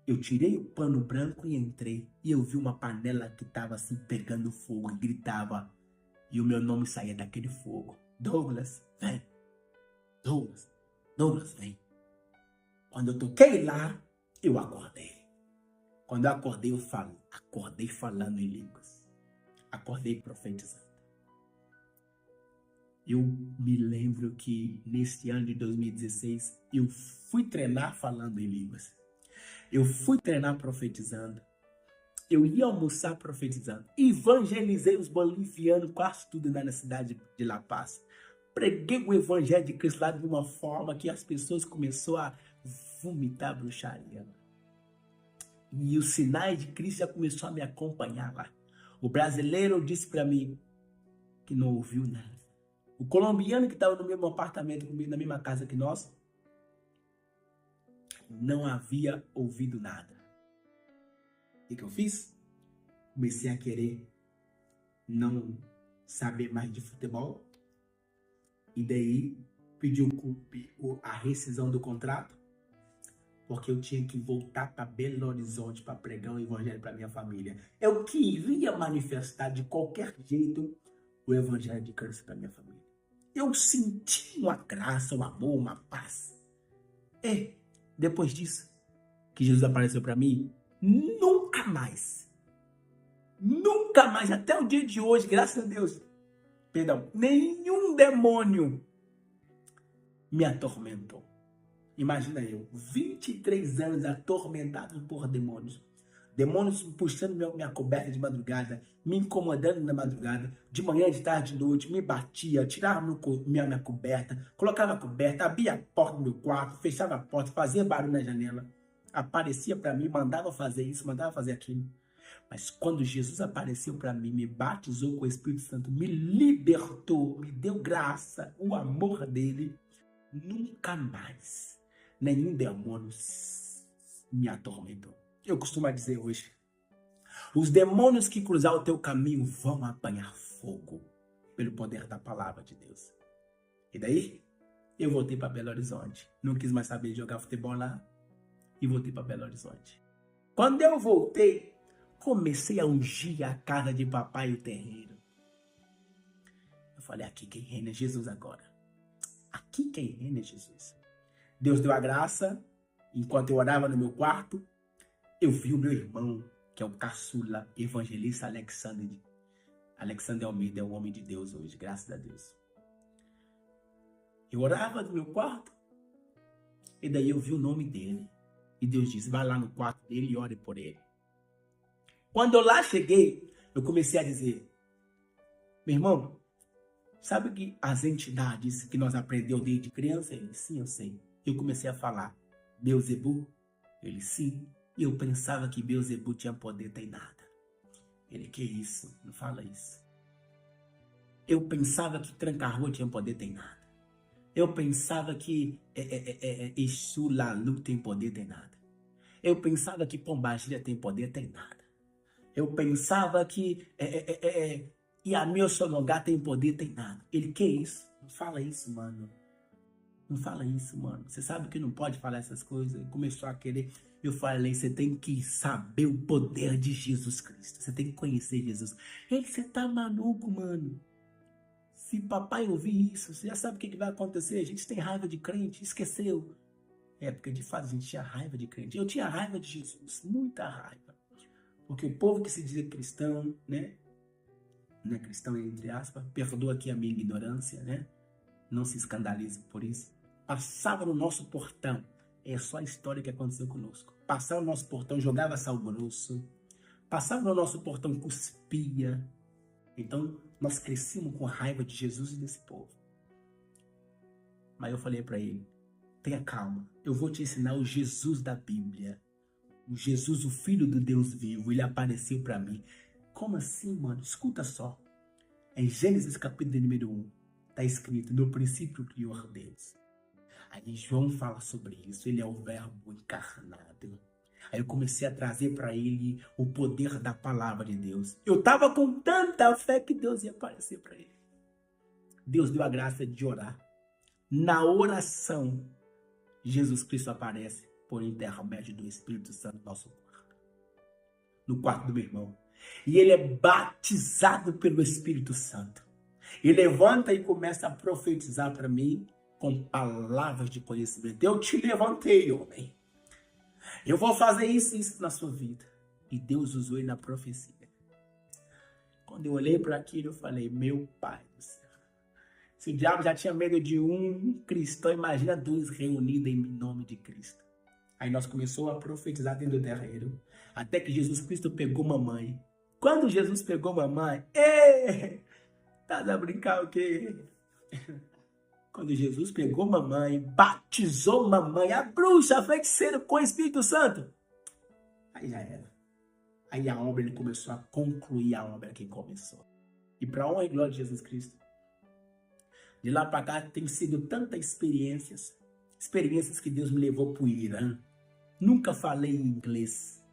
Eu tirei o pano branco e entrei. E eu vi uma panela que estava assim pegando fogo e gritava. E o meu nome saía daquele fogo: Douglas, vem. Douglas, Douglas, vem. Quando eu toquei lá, eu acordei. Quando eu acordei, acordei falando em línguas. Acordei profetizando. Eu me lembro que nesse ano de 2016, eu fui treinar falando em línguas. Eu fui treinar profetizando. Eu ia almoçar profetizando. Evangelizei os bolivianos quase tudo na cidade de La Paz. Preguei o evangelho de Cristo lá de uma forma que as pessoas começaram a vomitar a bruxaria. E os sinais de Cristo já começaram a me acompanhar lá. O brasileiro disse para mim que não ouviu nada. O colombiano que estava no mesmo apartamento comigo, na mesma casa que nós, não havia ouvido nada. O que eu fiz? Comecei a querer não saber mais de futebol. E daí pedi a rescisão do contrato. Porque eu tinha que voltar para Belo Horizonte para pregar o evangelho para minha família. Eu queria manifestar de qualquer jeito o evangelho de Cristo para minha família. Eu senti uma graça, um amor, uma paz. Depois disso, que Jesus apareceu para mim, nunca mais, até o dia de hoje, graças a Deus, nenhum demônio me atormentou. Imagina eu, 23 anos atormentado por demônios. Demônios puxando minha coberta de madrugada, me incomodando na madrugada, de manhã, de tarde, de noite, me batia, tirava minha coberta, colocava a coberta, abria a porta do meu quarto, fechava a porta, fazia barulho na janela. Aparecia para mim, mandava fazer isso, mandava fazer aquilo. Mas quando Jesus apareceu para mim, me batizou com o Espírito Santo, me libertou, me deu graça, o amor dele, nunca mais nenhum demônio me atormentou. Eu costumo dizer hoje, os demônios que cruzar o teu caminho vão apanhar fogo pelo poder da palavra de Deus. E daí, eu voltei para Belo Horizonte. Não quis mais saber de jogar futebol lá e voltei para Belo Horizonte. Quando eu voltei, comecei a ungir a casa de papai e o terreiro. Eu falei, aqui quem reina é Jesus agora. Aqui quem reina é Jesus. Deus deu a graça, enquanto eu orava no meu quarto, eu vi o meu irmão, que é o caçula, evangelista Alexander. Alexander Almeida é um homem de Deus hoje, graças a Deus. Eu orava no meu quarto, e daí eu vi o nome dele. E Deus disse, vai lá no quarto dele e ore por ele. Quando eu lá cheguei, eu comecei a dizer, meu irmão, sabe que as entidades que nós aprendemos desde criança? Ele, sim, eu sei. Eu comecei a falar, Beelzebub? Ele, sim. E eu pensava que Beelzebub tinha poder, tem nada. Ele, que isso? Não fala isso. Eu pensava que Tranca-Rua tinha poder, tem nada. Eu pensava que Exu Lalu tem poder, tem nada. Eu pensava que Pombagira tem poder, tem nada. Eu pensava que Yamil Sonongá tem poder, tem nada. Ele, que isso? Não fala isso, mano. Não fala isso, mano. Você sabe que não pode falar essas coisas. Ele começou a querer. Eu falei, você tem que saber o poder de Jesus Cristo. Você tem que conhecer Jesus. Ele, você tá maluco, mano. Se papai ouvir isso, você já sabe o que vai acontecer. A gente tem raiva de crente, esqueceu. Época de fato, a gente tinha raiva de crente. Eu tinha raiva de Jesus, muita raiva. Porque o povo que se dizia cristão, né? Não é cristão, entre aspas, perdoa aqui a minha ignorância, né? Não se escandalize por isso. Passava no nosso portão. É só a história que aconteceu conosco. Passava no nosso portão, jogava sal grosso. Passava no nosso portão, cuspia. Então, nós crescemos com a raiva de Jesus e desse povo. Mas eu falei para ele, tenha calma. Eu vou te ensinar o Jesus da Bíblia. O Jesus, o Filho do Deus vivo. Ele apareceu para mim. Como assim, mano? Escuta só. Em Gênesis capítulo número 1. Está escrito, no princípio criou Deus. Aí João fala sobre isso, ele é o verbo encarnado. Aí eu comecei a trazer para ele o poder da palavra de Deus. Eu estava com tanta fé que Deus ia aparecer para ele. Deus deu a graça de orar. Na oração, Jesus Cristo aparece por intermédio do Espírito Santo no nosso quarto. No quarto do meu irmão. E ele é batizado pelo Espírito Santo. E levanta e começa a profetizar para mim com palavras de conhecimento. Eu te levantei, homem. Eu vou fazer isso e isso na sua vida. E Deus usou ele na profecia. Quando eu olhei para aquilo, eu falei, meu Pai do céu, Se o diabo já tinha medo de um cristão, imagina 2 reunidos em nome de Cristo. Aí nós começamos a profetizar dentro do terreiro. Até que Jesus Cristo pegou mamãe. Quando Jesus pegou mamãe, tá a brincar o quê? Quando Jesus pegou mamãe, batizou mamãe, a bruxa, a feiticeira com o Espírito Santo. Aí já era. Aí a obra, ele começou a concluir a obra que começou. E para a honra e glória de Jesus Cristo, de lá para cá tem sido tantas experiências que Deus me levou para o Irã. Nunca falei em inglês.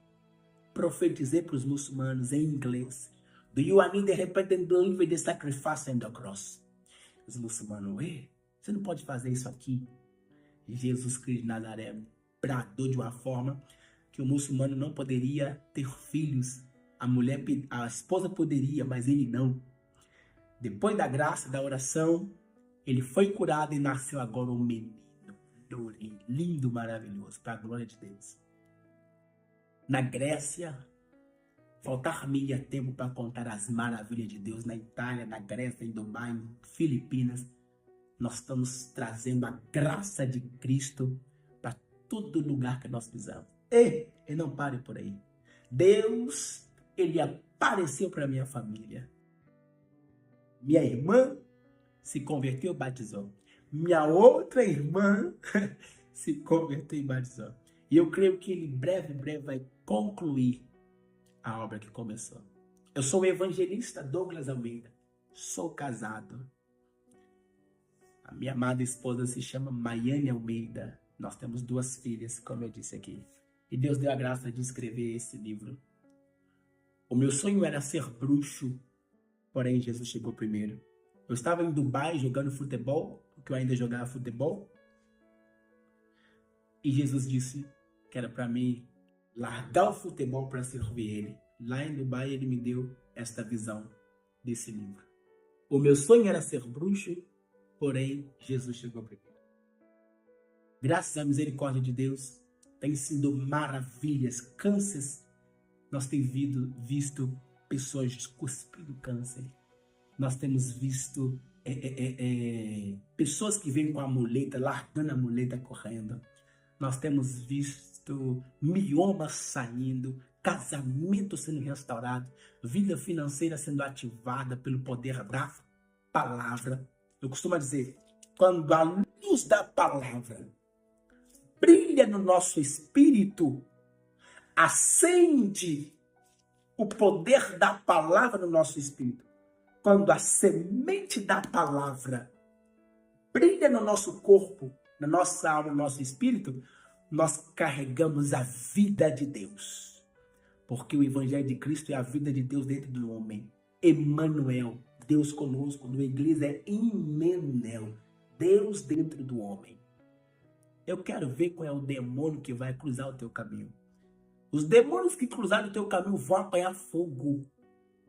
Profetizei para os muçulmanos em inglês. Do you need the repentant believe the sacrifice and the cross? Os muçulmanos, você não pode fazer isso aqui. Jesus Cristo de Nazaré bradou de uma forma que o muçulmano não poderia ter filhos. A esposa poderia, mas ele não. Depois da graça, da oração, ele foi curado e nasceu agora um menino. Lindo, maravilhoso, para a glória de Deus. Na Grécia, faltar-me tempo para contar as maravilhas de Deus. Na Itália, na Grécia, em Dubai, em Filipinas, nós estamos trazendo a graça de Cristo para todo lugar que nós pisamos. E não pare por aí. Deus, ele apareceu para minha família. Minha irmã se converteu e batizou. Minha outra irmã se converteu e batizou. E eu creio que ele breve vai concluir a obra que começou. Eu sou o evangelista Douglas Almeida. Sou casado. A minha amada esposa se chama Maiane Almeida. Nós temos 2 filhas, como eu disse aqui. E Deus deu a graça de escrever esse livro. O meu sonho era ser bruxo, porém Jesus chegou primeiro. Eu estava em Dubai jogando futebol, porque eu ainda jogava futebol. E Jesus disse que era para mim largar o futebol para servir Ele. Lá em Dubai ele me deu esta visão desse livro. O meu sonho era ser bruxo, porém Jesus chegou primeiro. Graças à misericórdia de Deus, tem sido maravilhas, cânceres. Nós temos visto pessoas cuspindo câncer. Nós temos visto pessoas que vêm com a muleta, largando a muleta, correndo. Nós temos visto miomas saindo, casamento sendo restaurado, vida financeira sendo ativada pelo poder da palavra. Eu costumo dizer, quando a luz da palavra brilha no nosso espírito, acende o poder da palavra no nosso espírito. Quando a semente da palavra brilha no nosso corpo, na nossa alma, no nosso espírito, nós carregamos a vida de Deus. Porque o Evangelho de Cristo é a vida de Deus dentro do homem. Emmanuel, Deus conosco. No inglês é Immanuel, Deus dentro do homem. Eu quero ver qual é o demônio que vai cruzar o teu caminho. Os demônios que cruzarem o teu caminho vão apanhar fogo.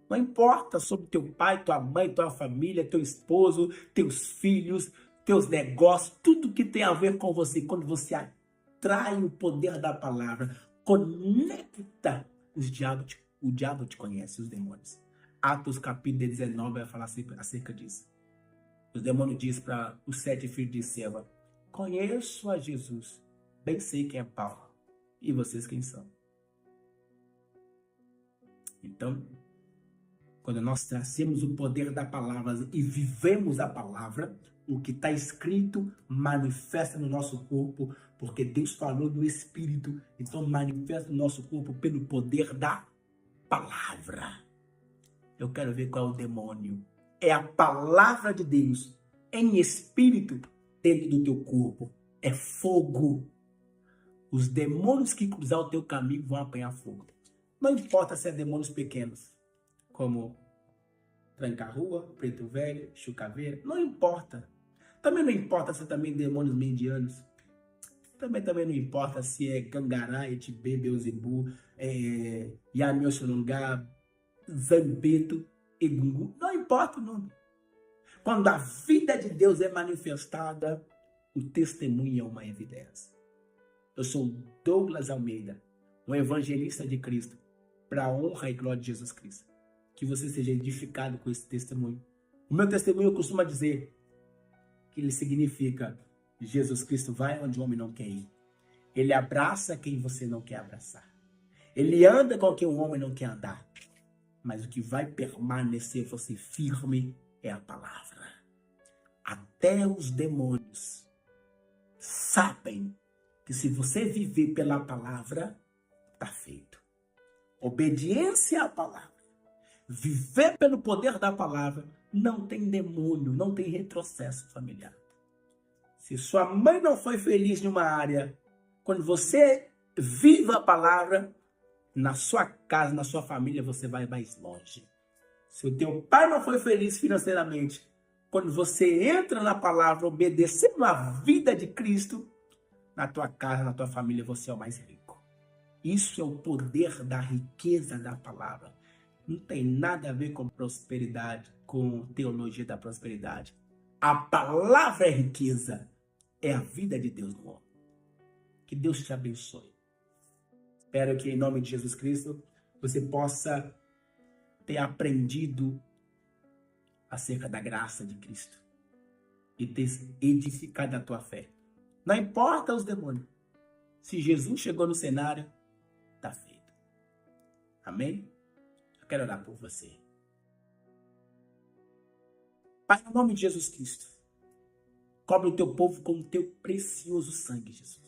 Não importa sobre teu pai, tua mãe, tua família, teu esposo, teus filhos, teus negócios, tudo que tem a ver com você. Quando você atrai o poder da palavra, conecta o diabo te conhece, os demônios. Atos capítulo 19 vai falar acerca disso. Os demônios dizem para os 7 filhos de Seva: conheço a Jesus, bem sei quem é Paulo. E vocês quem são? Então, quando nós trazemos o poder da palavra e vivemos a palavra, o que está escrito manifesta no nosso corpo, porque Deus falou no Espírito, então manifesta no nosso corpo pelo poder da palavra. Eu quero ver qual é o demônio. É a palavra de Deus em espírito dentro do teu corpo. É fogo. Os demônios que cruzar o teu caminho vão apanhar fogo. Não importa se é demônios pequenos, como tranca-rua, preto velho, chucaveira, não importa. Também não importa se é também demônios medianos. Também não importa se é Gangará, Etibê, Beuzebu, Yamil Sonungá, Zambeto, Egungu. Não importa o nome. Quando a vida de Deus é manifestada, o testemunho é uma evidência. Eu sou Douglas Almeida, um evangelista de Cristo, para a honra e glória de Jesus Cristo. Que você seja edificado com esse testemunho. O meu testemunho eu costumo dizer, que ele significa: Jesus Cristo vai onde o homem não quer ir. Ele abraça quem você não quer abraçar. Ele anda com quem o homem não quer andar. Mas o que vai permanecer você firme é a palavra. Até os demônios sabem que se você viver pela palavra, está feito. Obediência à palavra. Viver pelo poder da palavra. Não tem demônio, não tem retrocesso familiar. Se sua mãe não foi feliz em uma área, quando você vive a palavra, na sua casa, na sua família, você vai mais longe. Se o teu pai não foi feliz financeiramente, quando você entra na palavra, obedecendo a vida de Cristo, na tua casa, na tua família, você é o mais rico. Isso é o poder da riqueza da palavra. Não tem nada a ver com prosperidade, com teologia da prosperidade. A palavra é riqueza. É a vida de Deus no homem. Que Deus te abençoe. Espero que em nome de Jesus Cristo você possa ter aprendido acerca da graça de Cristo e ter edificado a tua fé. Não importa os demônios. Se Jesus chegou no cenário, está feito. Amém? Eu quero orar por você. Pai, no nome de Jesus Cristo, cobre o teu povo com o teu precioso sangue, Jesus.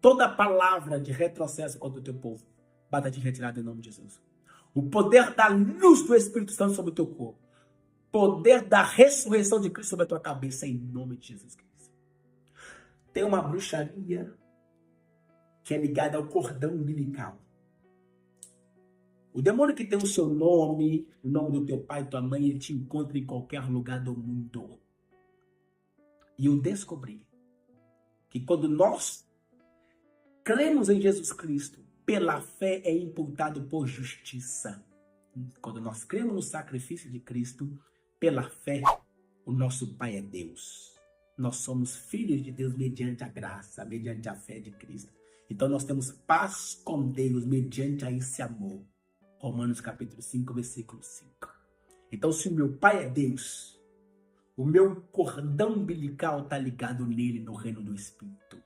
Toda palavra de retrocesso contra o teu povo, bata de retirada em nome de Jesus. O poder da luz do Espírito Santo sobre o teu corpo. Poder da ressurreição de Cristo sobre a tua cabeça em nome de Jesus Cristo. Tem uma bruxaria que é ligada ao cordão umbilical. O demônio que tem o seu nome, o nome do teu pai e tua mãe, ele te encontra em qualquer lugar do mundo. E eu descobri que quando nós cremos em Jesus Cristo, pela fé é imputado por justiça. Quando nós cremos no sacrifício de Cristo, pela fé, o nosso Pai é Deus. Nós somos filhos de Deus mediante a graça, mediante a fé de Cristo. Então nós temos paz com Deus mediante a esse amor. Romanos capítulo 5, versículo 5. Então se o meu Pai é Deus, o meu cordão umbilical está ligado nele, no reino do Espírito.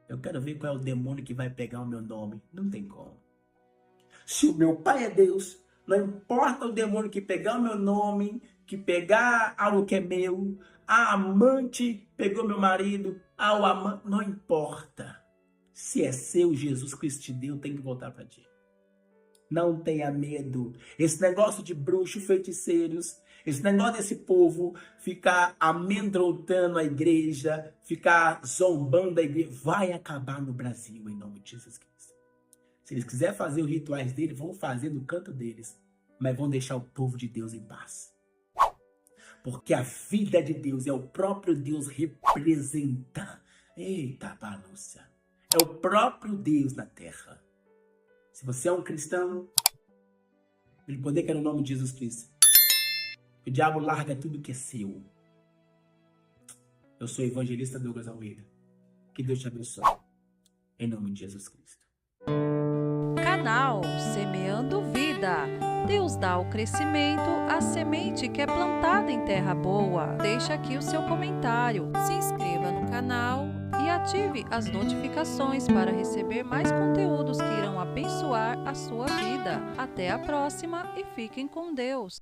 Eu quero ver qual é o demônio que vai pegar o meu nome. Não tem como. Se o meu Pai é Deus, não importa o demônio que pegar o meu nome, que pegar algo que é meu, a amante pegou meu marido, o amante, não importa. Se é seu, Jesus Cristo te deu, tem que voltar para ti. Não tenha medo. Esse negócio de bruxos, feiticeiros, esse negócio desse povo ficar amedrontando a igreja, ficar zombando a igreja, vai acabar no Brasil em nome de Jesus Cristo. Se eles quiserem fazer os rituais deles, vão fazer no canto deles, mas vão deixar o povo de Deus em paz. Porque a vida de Deus é o próprio Deus representando. Eita, balança. É o próprio Deus na terra. Se você é um cristão, ele poder que é no nome de Jesus Cristo. O diabo larga tudo que é seu. Eu sou o evangelista Douglas Almeida. Que Deus te abençoe. Em nome de Jesus Cristo. Canal Semeando Vida. Deus dá o crescimento à semente que é plantada em terra boa. Deixe aqui o seu comentário. Se inscreva no canal e ative as notificações para receber mais conteúdos que irão abençoar a sua vida. Até a próxima e fiquem com Deus.